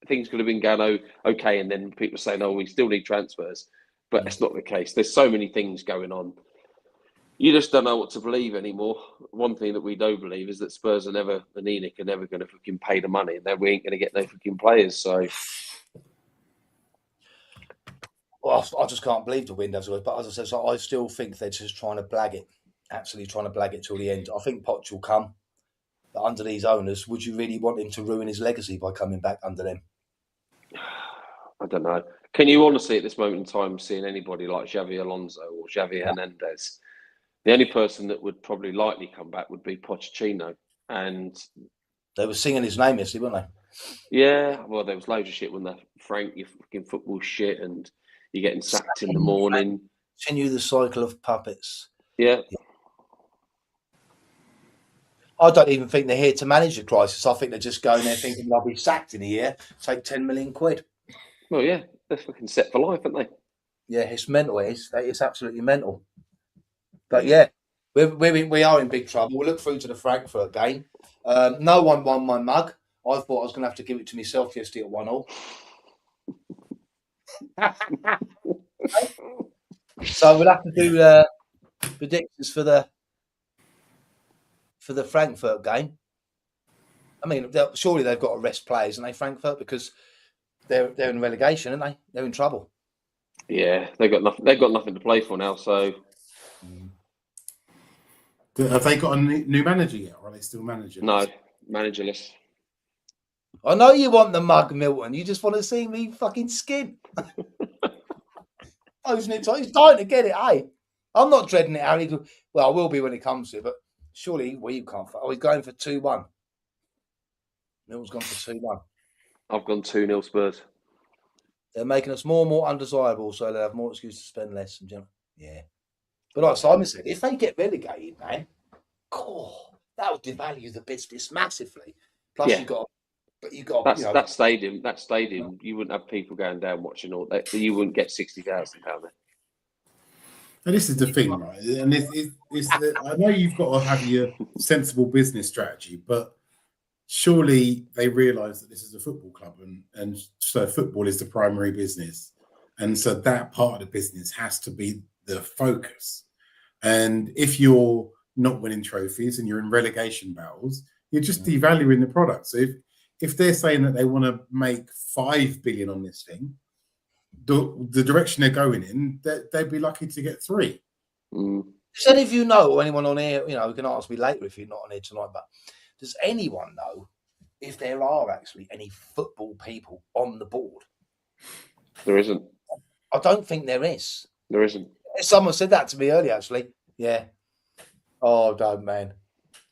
things could have been going okay, and then people saying, "Oh, we still need transfers," but that's not the case. There's so many things going on. You just don't know what to believe anymore. One thing that we do believe is that Spurs and ENIC are never going to fucking pay the money, and then we ain't going to get no fucking players. So, well, I just can't believe the window's away. But as I said, so I still think they're just trying to blag it, absolutely trying to blag it till the end. I think Poch will come. But under these owners, would you really want him to ruin his legacy by coming back under them? I don't know. Can you honestly, at this moment in time, seeing anybody like Xavi Alonso or Xavi Hernandez? The only person that would probably likely come back would be Pochettino. And they were singing his name yesterday, weren't they? Yeah, well, there was loads of shit when the Frank, you fucking football shit, and you're getting sacked in the morning. Continue the cycle of puppets. Yeah. I don't even think they're here to manage the crisis. I think they're just going there thinking they'll be sacked in a year, take 10 million quid. Well, yeah, they're fucking set for life, aren't they? Yeah, it's mental. It's absolutely mental. But yeah, we are in big trouble. We'll look through to the Frankfurt game. No one won my mug. I thought I was going to have to give it to myself yesterday at 1-1. So we'll have to do predictions for the Frankfurt game. I mean, surely they've got to rest players, and they Frankfurt, because they're in relegation, aren't they? They're in trouble. Yeah, they've got nothing. They've got nothing to play for now. So, have they got a new manager yet, or are they still managerless? No, managerless. I know you want the mug, Milton. You just want to see me fucking skin. He's dying to get it, eh? I'm not dreading it, Harry. Well, I will be when it comes to it, but surely you can't. Oh, he's going for 2-1. Milton's gone for 2-1. I've gone 2-0 Spurs. They're making us more and more undesirable, so they'll have more excuse to spend less. Yeah. But like Simon said, if they get relegated, man, that would devalue the business massively. Plus, you got that stadium. That stadium, you wouldn't have people going down watching all that. You wouldn't get 60,000 down there. And this is the thing, right? And I know you've got to have your sensible business strategy, but surely they realise that this is a football club, and so football is the primary business, and so that part of the business has to be the focus. And if you're not winning trophies and you're in relegation battles, you're just devaluing the product. So if they're saying that they want to make 5 billion on this thing, the direction they're going in, they'd be lucky to get 3. Does any of you know, or anyone on here, you can ask me later if you're not on here tonight, but does anyone know if there are actually any football people on the board? There isn't. I don't think there is. There isn't. Someone said that to me earlier, actually. Yeah. Oh, don't, man.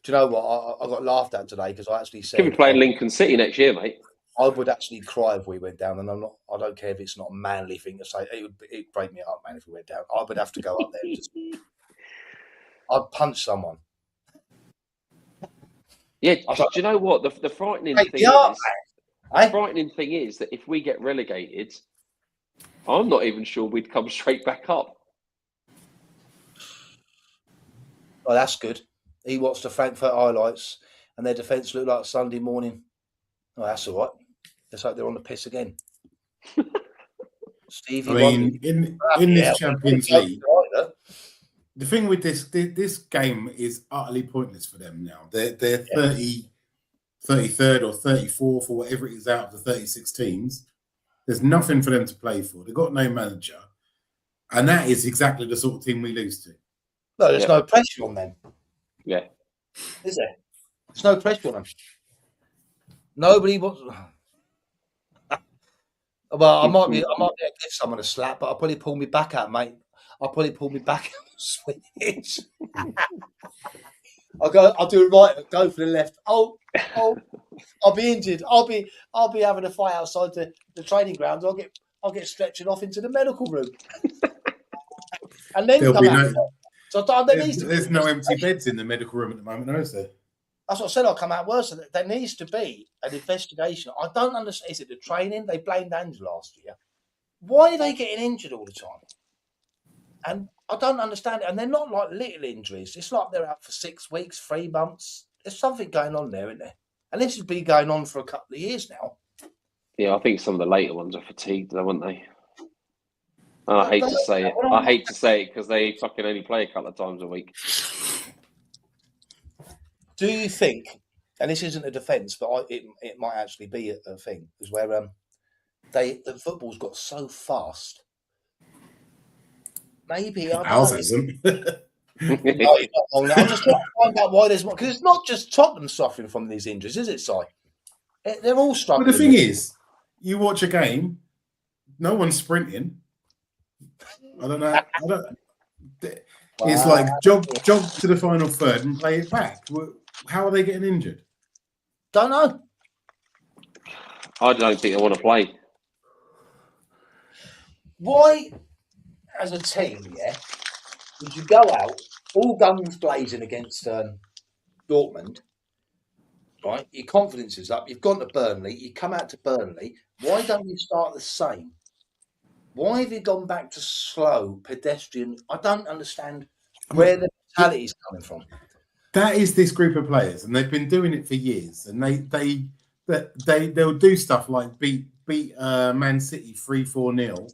Do you know what? I got laughed at today because I actually said... Could be playing Lincoln City next year, mate. I would actually cry if we went down, and I don't care if it's not a manly thing to say. It'd break me up, man, if we went down. I would have to go up there and I'd punch someone. Yeah, do you know what? The frightening thing is that if we get relegated, I'm not even sure we'd come straight back up. Oh, that's good. He watched the Frankfurt highlights and their defence looked like Sunday morning. Oh, that's all right. Let's hope they're on the piss again. Stevie, in this Champions League, the thing with this game is utterly pointless for them now. They're 33rd or 34th or whatever it is out of the 36 teams. There's nothing for them to play for. They've got no manager. And that is exactly the sort of team we lose to. No, there's no pressure on them. Yeah. Is there? There's no pressure on them. Nobody wants... Well, I might be able to give someone a slap, but I'll probably pull me back out, mate. I'll probably pull me back out and switch. I'll do it right, go for the left. Oh, I'll be injured. I'll be having a fight outside the training grounds. I'll get stretching off into the medical room. And then come out. There's no empty beds in the medical room at the moment, no, is there? That's what I said. I'll come out worse. There needs to be an investigation. I don't understand. Is it the training? They blamed Angel last year. Why are they getting injured all the time? And I don't understand it. And they're not like little injuries. It's like they're out for 6 weeks, 3 months. There's something going on there, isn't there? And this has been going on for a couple of years now. Yeah, I think some of the later ones are fatigued, though, aren't they? And I hate to say it. I hate to say it because they fucking only play a couple of times a week. Do you think, and this isn't a defence, but it might actually be a thing, is where the football's got so fast. Maybe ours isn't. No, I'm just trying to find out why there's more, because it's not just Tottenham suffering from these injuries, is it, Si? They're all struggling. But the thing is, you watch a game, no one's sprinting. I don't know. It's like jog to the final third and play it back. How are they getting injured? Don't know. I don't think they want to play. Why, as a team, would you go out all guns blazing against Dortmund? Right, your confidence is up. You've gone to Burnley. You come out to Burnley. Why don't you start the same? Why have you gone back to slow pedestrian? I don't understand where the mentality is coming from. That is this group of players, and they've been doing it for years. And they'll do stuff like beat Man City 3-4-0,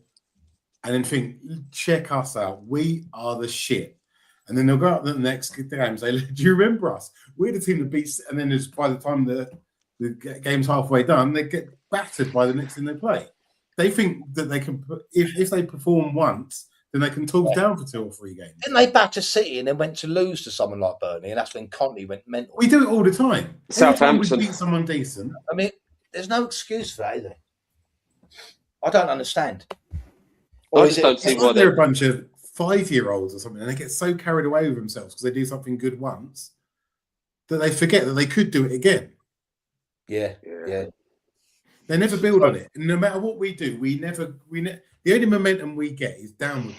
and then think, check us out, we are the shit. And then they'll go out the next game and say, do you remember us? We're the team that beats. And then by the time the game's halfway done, they get battered by the next thing they play. They think that they can, if they perform once, then they can talk down for 2 or 3 games. Didn't they batter City and then went to lose to someone like Burnley, and that's when Conte went mental? We do it all the time. Southampton. We beat someone decent. I mean, there's no excuse for that, is there? I don't understand. Or is it, they're a bunch of 5-year-olds or something, and they get so carried away with themselves because they do something good once that they forget that they could do it again. Yeah. They never build on it. And no matter what we do, the only momentum we get is downward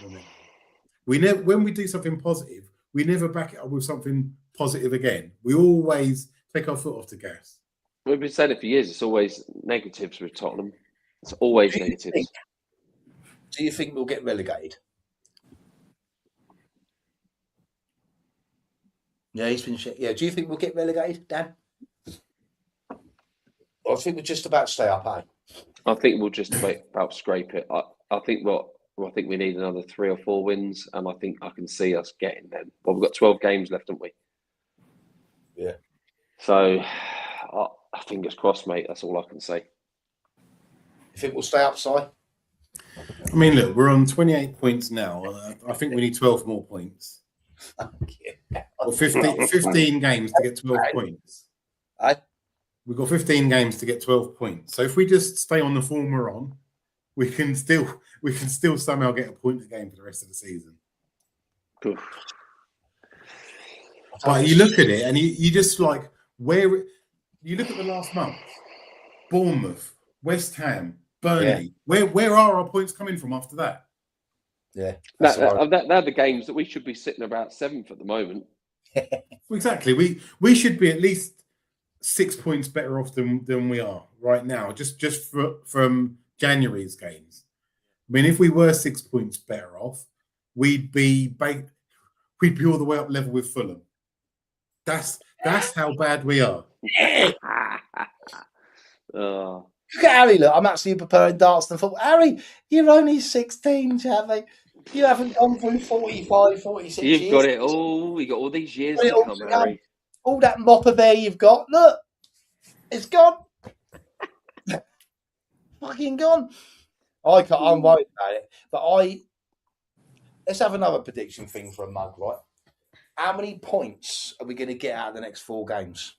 momentum. When we do something positive, we never back it up with something positive again. We always take our foot off the gas. We've been saying it for years. It's always negatives with Tottenham. It's always negatives. Do you think we'll get relegated? Yeah, he's been shit. Yeah, do you think we'll get relegated, Dan? I think we're just about to stay up, eh? I think we'll just about scrape it. I think what I think we need another 3 or 4 wins, and I think I can see us getting them. Well, we've got 12 games left, haven't we? Yeah. So, fingers crossed, mate. That's all I can say. You think we'll stay up, Si? I mean, look, we're on 28 points now. I think we need 12 more points. Yeah. Or 15 games to get 12 points. We've got 15 games to get 12 points. So if we just stay on the form we're on, we can still somehow get a point a game for the rest of the season. But you look at it and you just like where you look at the last month, Bournemouth, West Ham, Burnley. Yeah. Where are our points coming from after that? Yeah, they're the games that we should be sitting about 7th at the moment. Exactly. We should be at least 6 points better off than we are right now. Just from January's games. I mean, if we were 6 points better off, we'd be all the way up level with Fulham. That's how bad we are. Look at Harry, look, I'm actually preparing darts than football. Harry, you're only 16, Chavi. You haven't gone through 45, 46 years. You've got it all. You got all these years to come, Harry. All that mopper there you've got. Look, it's gone. Fucking gone. I'm worried about it. But let's have another prediction thing for a mug, right? How many points are we going to get out of the next 4 games?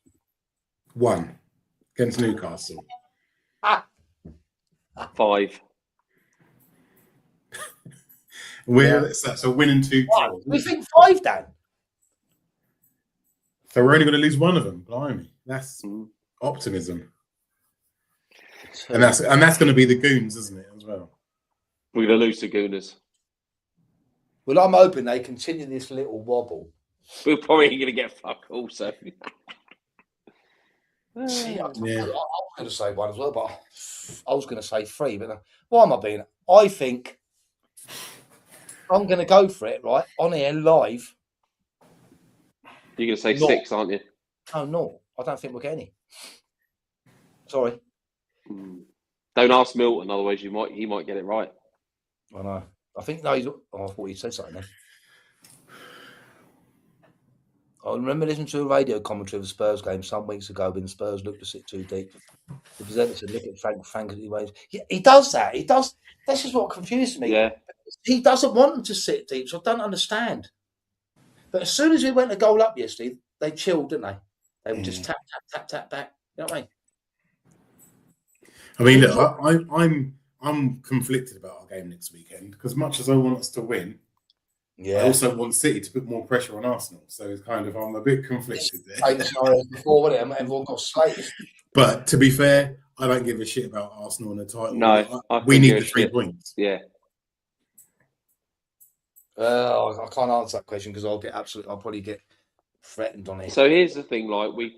1 against Newcastle. 5. So winning 2 draws. We think 5, Dan. So we're only going to lose 1 of them. Blimey, that's optimism. And that's going to be the Goons, isn't it, as well? We're going to lose the Gooners. Well, I'm hoping they continue this little wobble. We're probably going to get fuck also. See, I was going to say 1 as well, but I was going to say 3. But why am I being? I think I'm going to go for it, right? On here, live. You're going to say 6, aren't you? Oh, no. I don't think we'll get any. Sorry. Don't ask Milton, otherwise he might get it right. I know. I think, no, I thought you said something then. I remember listening to a radio commentary of the Spurs game some weeks ago when the Spurs looked to sit too deep. The presenter said, look at Frank as he waves. Yeah, he does that. He does. This is what confuses me. Yeah. He doesn't want them to sit deep, so I don't understand. But as soon as we went a goal up yesterday, they chilled, didn't they? They would just tap, tap, tap, tap back. You know what I mean, look, I'm conflicted about our game next weekend because much as I want us to win, I also want City to put more pressure on Arsenal. So it's kind of, I'm a bit conflicted there. Same scenario before, wasn't it? Everyone got slated. But to be fair, I don't give a shit about Arsenal and the title. No, we need the 3 points. Yeah. I can't answer that question because I'll probably get threatened on it. So here's the thing: like we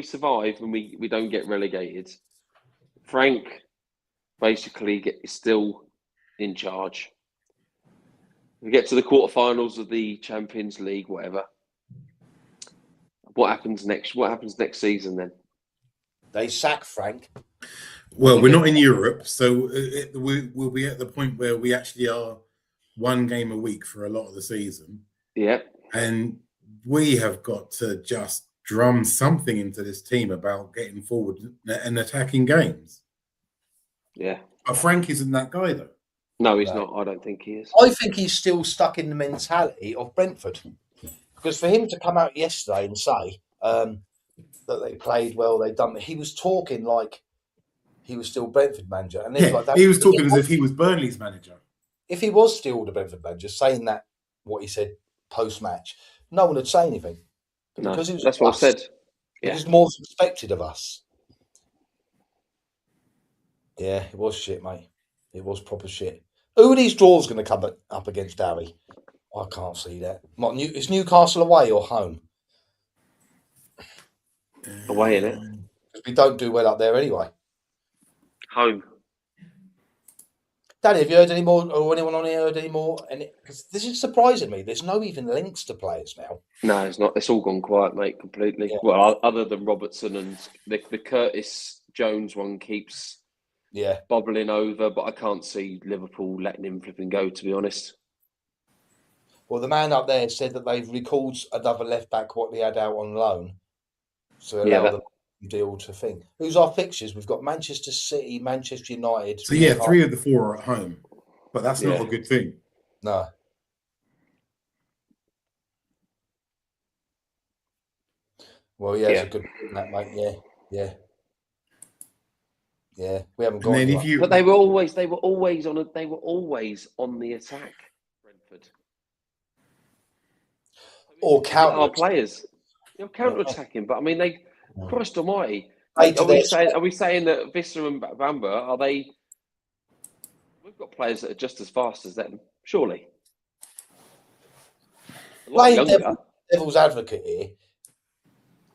survive and we don't get relegated. Frank basically is still in charge. We get to the quarterfinals of the Champions League, whatever. What happens next? What happens next season then? They sack Frank. Well, we're not in Europe, so we'll be at the point where we actually are 1 game a week for a lot of the season. Yeah. And we have got to just drum something into this team about getting forward and attacking games. Yeah. But Frank isn't that guy, though. No, he's not. I don't think he is. I think he's still stuck in the mentality of Brentford. Because for him to come out yesterday and say that they played well, he was talking like he was still Brentford manager. And he was talking as if he was Burnley's manager. If he was still the Brentford manager, saying that, what he said post-match, no one would say anything. No, because it was that's what I said. He was more suspected of us. Yeah, it was shit, mate. It was proper shit. Who are these draws going to come up against, Harry? I can't see that. Is Newcastle away or home? Away, innit? We don't do well up there anyway. Home. Danny, have you heard any more, or anyone on here heard any more? Because this is surprising me. There's no even links to players now. No, it's not. It's all gone quiet, mate, completely. Yeah. Well, other than Robertson and the Curtis Jones one keeps Yeah. bubbling over, but I can't see Liverpool letting him flipping go, to be honest. Well, the man up there said that they've recalled another left back what they had out on loan to allow the deal to thing. Who's our fixtures? We've got Manchester City, Manchester United. So yeah, 3 of the 4 are at home, but that's not a good thing. No. Well, yeah, it's a good thing, that, mate. Yeah. We haven't got anyone. But they were always on the attack. Brentford. Or counter our players. You're counter-attacking, but I mean, Christ Almighty. Are we saying that Visser and Bamba are they? We've got players that are just as fast as them, surely. Playing devil's advocate here.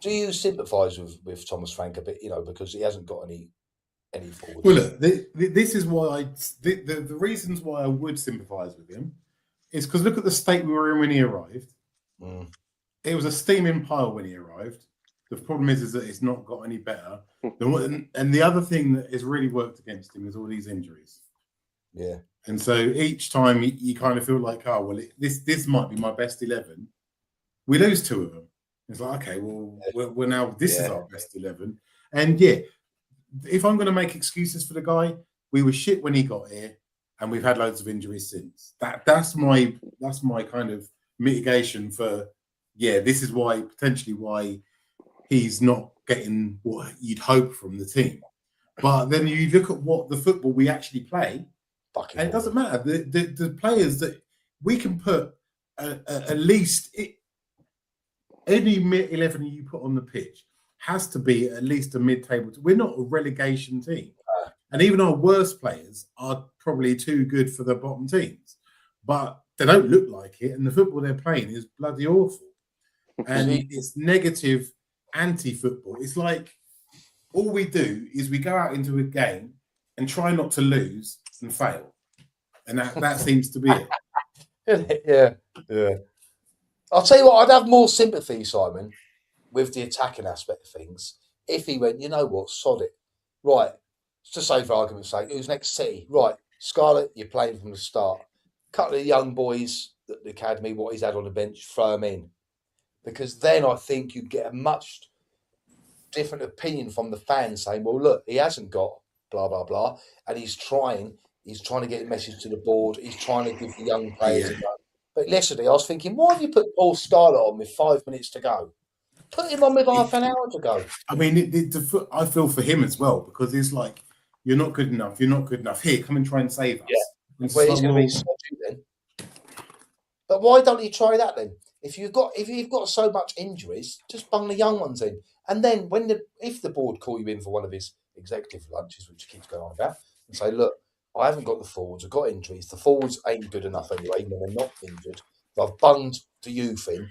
Do you sympathise with Thomas Frank a bit? Because he hasn't got any forwards. Well, look, this is why the reasons why I would sympathise with him is because look at the state we were in when he arrived. It was a steaming pile when he arrived. The problem is that it's not got any better. And the other thing that has really worked against him is all these injuries. Yeah. And so each time you kind of feel like, oh, well, this might be my best 11. We lose 2 of them. It's like, okay, well, we're now, this is our best 11. And yeah, if I'm going to make excuses for the guy, we were shit when he got here and we've had loads of injuries since. That's my kind of mitigation for, this is potentially why he's not getting what you'd hope from the team. But then you look at what the football we actually play, and it doesn't matter. The players that we can put at least any 11 you put on the pitch has to be at least a mid-table. We're not a relegation team. And even our worst players are probably too good for the bottom teams. But they don't look like it, and the football they're playing is bloody awful. And it's negative anti-football. It's like all we do is we go out into a game and try not to lose and fail. And that seems to be it. Yeah. I'll tell you what, I'd have more sympathy, Simon, with the attacking aspect of things if he went, you know what, sod it. Right, just say for argument's sake, who's next? City. Right, Scarlett, you're playing from the start. A couple of young boys at the academy, what he's had on the bench, throw them in. Because then I think you'd get a much different opinion from the fans saying, well, look, he hasn't got blah, blah, blah. And he's trying to get a message to the board. He's trying to give the young players a go. But yesterday I was thinking, why have you put Paul Scarlett on with 5 minutes to go? Put him on with half an hour to go. I mean, I feel for him as well, because it's like, you're not good enough. You're not good enough. Here, come and try and save us. Yeah. Well, he's going to be stodgy then. But why don't you try that then? If you've got so much injuries, just bung the young ones in. And then if the board call you in for one of his executive lunches, which he keeps going on about, and say, look, I haven't got the forwards, I've got injuries. The forwards ain't good enough anyway, when they're not injured. But I've bunged the youth in,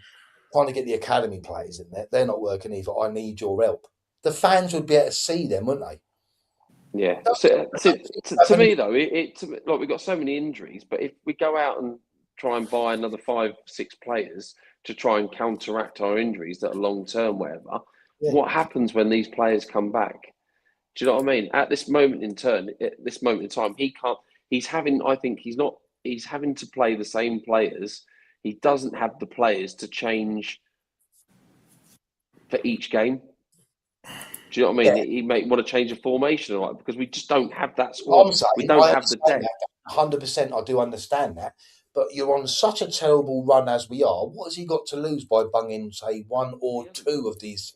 trying to get the academy players in there. They're not working either. I need your help. The fans would be able to see them, wouldn't they? Yeah. To me, though, like we've got so many injuries, but if we go out and try and buy another 5-6 players to try and counteract our injuries that are long-term, whatever, what happens when these players come back? Do you know what I mean? At this moment in time, he can't. He's having to play the same players. He doesn't have the players to change for each game. Do you know what I mean? He may want to change a formation or because we just don't have that squad. We don't have the depth. 100%, I do understand that. But you're on such a terrible run as we are. What has he got to lose by bunging, say, 1 or 2 of these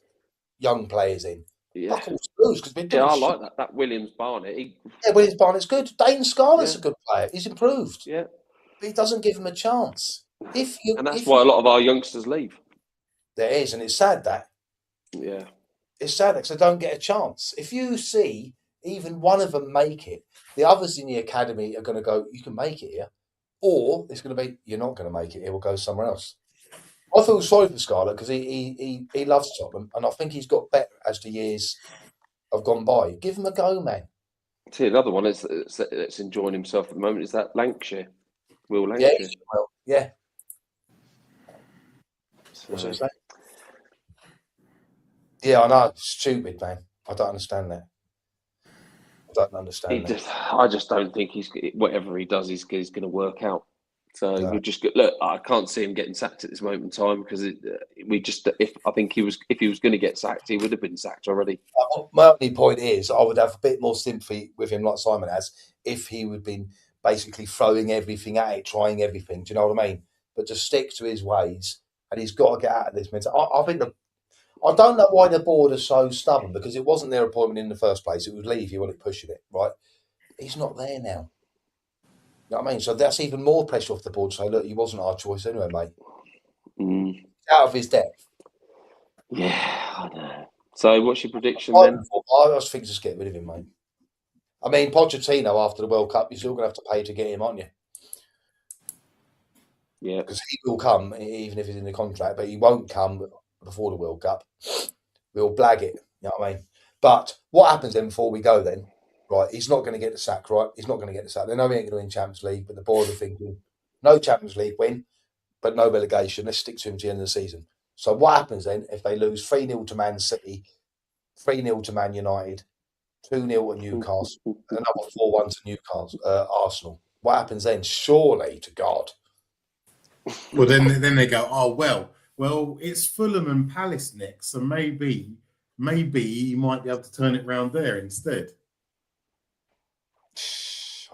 young players in? Yeah, I like that. That Williams Barnett. Williams Barnett's good. Dane Scarlett's a good player. He's improved. Yeah, but he doesn't give him a chance. And that's why a lot of our youngsters leave. There is, and it's sad that. Yeah, it's sad because they don't get a chance. If you see even one of them make it, the others in the academy are going to go, "You can make it here," or it's going to be, "You're not going to make it here. We'll go somewhere else." I feel sorry for Scarlett because he loves Tottenham, and I think he's got better as the years have gone by. Give him a go, man. See, another one that's enjoying himself at the moment is that Lancashire, Will Lancashire. Yeah. What's that? Yeah, I know. It's stupid, man. I don't understand that. don't understand that. I just don't think whatever he does is going to work out. So No. we'll just look. I can't see him getting sacked at this moment in time because if he was going to get sacked, he would have been sacked already. My only point is, I would have a bit more sympathy with him, like Simon has, if he would have been basically throwing everything at it, trying everything. Do you know what I mean? But to stick to his ways, and he's got to get out of this mentality. I think I don't know why the board are so stubborn, because it wasn't their appointment in the first place. It was Levy when it pushing it, right? He's not there now. You know what I mean? So that's even more pressure off the board to say, look, he wasn't our choice anyway, mate. Out of his depth. Yeah, I know. So what's your prediction then? I just think just get rid of him, mate. I mean, Pochettino after the World Cup, you're still going to have to pay to get him, aren't you? Yeah. Because he will come, even if he's in the contract, but he won't come before the World Cup. We'll blag it, you know what I mean? But what happens then before we go then? Right, he's not going to get the sack, right? He's not going to get the sack. They know he ain't going to win Champions League, but the board are thinking, no Champions League win, but no relegation. Let's stick to him to the end of the season. So what happens then if they lose 3-0 to Man City, 3-0 to Man United, 2-0 to Newcastle, and another 4-1 to Newcastle, Arsenal? What happens then? Surely to God. Well, then they go, oh, well, it's Fulham and Palace next, so maybe you might be able to turn it round there instead.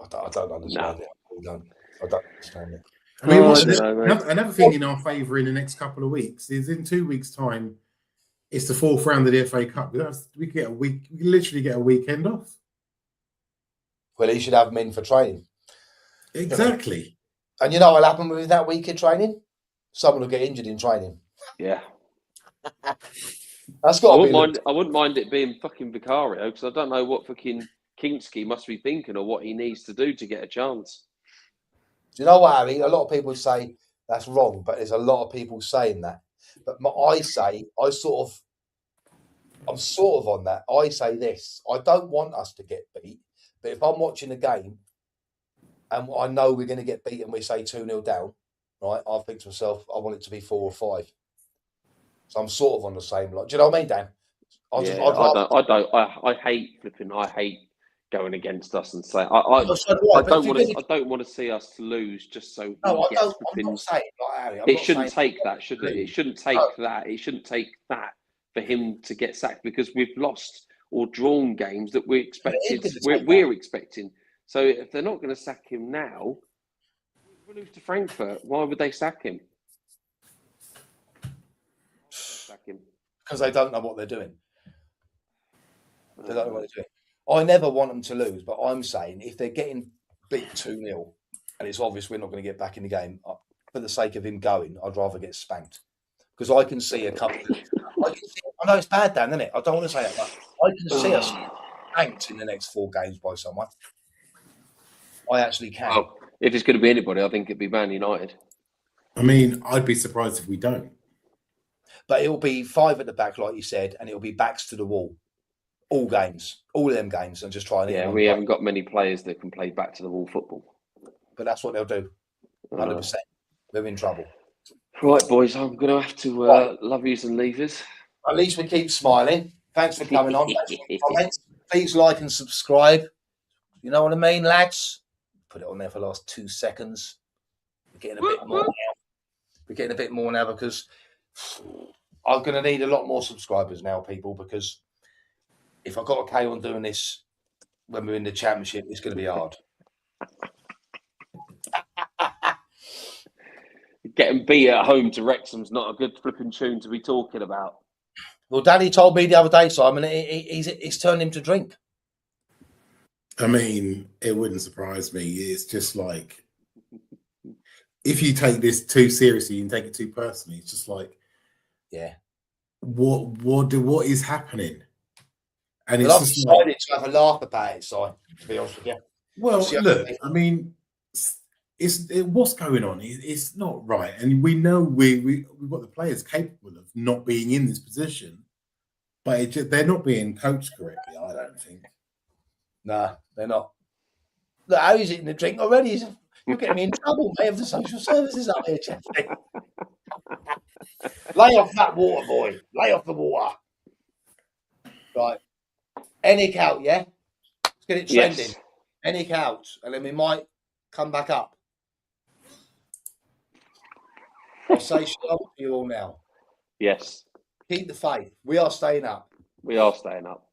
I don't understand it. I don't understand it. I mean, another thing in our favour in the next couple of weeks is in 2 weeks' time, it's the 4th round of the FA Cup. We can literally get a weekend off. Well, he should have them in for training. Exactly. And you know what'll happen with that week of training? Someone will get injured in training. Yeah. That's got to be. I wouldn't mind it being fucking Vicario, because I don't know what fucking Kinski must be thinking or what he needs to do to get a chance. Do you know what, Harry? A lot of people say that's wrong, but there's a lot of people saying that. But I'm sort of on that. I say this: I don't want us to get beat, but if I'm watching a game and I know we're going to get beaten, we say 2-0 down, right? I think to myself, I want it to be 4 or 5. So I'm sort of on the same line. Do you know what I mean, Dan? I hate flipping. I hate going against us and say I don't want to see us lose just so. No, I'm not saying like Harry. It shouldn't take that, should it? It shouldn't take that. It shouldn't take that for him to get sacked, because we've lost or drawn games that we expected. We're expecting. So if they're not going to sack him now, we lose to Frankfurt. Why would they sack him? Because they don't know what they're doing. They don't know what they're doing. I never want them to lose, but I'm saying if they're getting beat 2-0 and it's obvious we're not going to get back in the game, for the sake of him going, I'd rather get spanked. Because I can see a couple. I know it's bad, Dan, isn't it? I don't want to say that, but I can see us spanked in the next 4 games by someone. I actually can. Well, if it's going to be anybody, I think it'd be Man United. I mean, I'd be surprised if we don't. But it'll be 5 at the back, like you said, and it'll be backs to the wall. All games, all of them games, and just try and... Yeah, we haven't got many players that can play back to the wall football. But that's what they'll do. 100%. They're in trouble. Right, boys, I'm going to have to love yous and leave us. At least we keep smiling. Thanks for coming on. Thanks for the comments. Please like and subscribe. You know what I mean, lads? Put it on there for the last 2 seconds. We're getting a bit more now. We're getting a bit more now because I'm going to need a lot more subscribers now, people, because if I've got to carry on doing this when we're in the Championship, it's going to be hard. Getting beat at home to Wrexham's not a good flipping tune to be talking about. Well, Daddy told me the other day, Simon, he's turned him to drink. I mean, it wouldn't surprise me. It's just like, if you take this too seriously and take it too personally, it's just like, yeah, what is happening? And I've decided to have a laugh about it, Si, to be honest with you. Well, look, I mean, what's going on? It's not right, and we know we've got the players capable of not being in this position, but they're not being coached correctly. I don't think. Nah, they're not. Look, how he's eating the drink already. You're getting me in trouble, mate, of the social services up here, Chelsea. Lay off that water, boy. Lay off the water. Right. ENIC out, yeah? Get it trending. Yes. ENIC out, and then we might come back up. I'll say shalom to you all now. Yes. Keep the faith. We are staying up. We are staying up.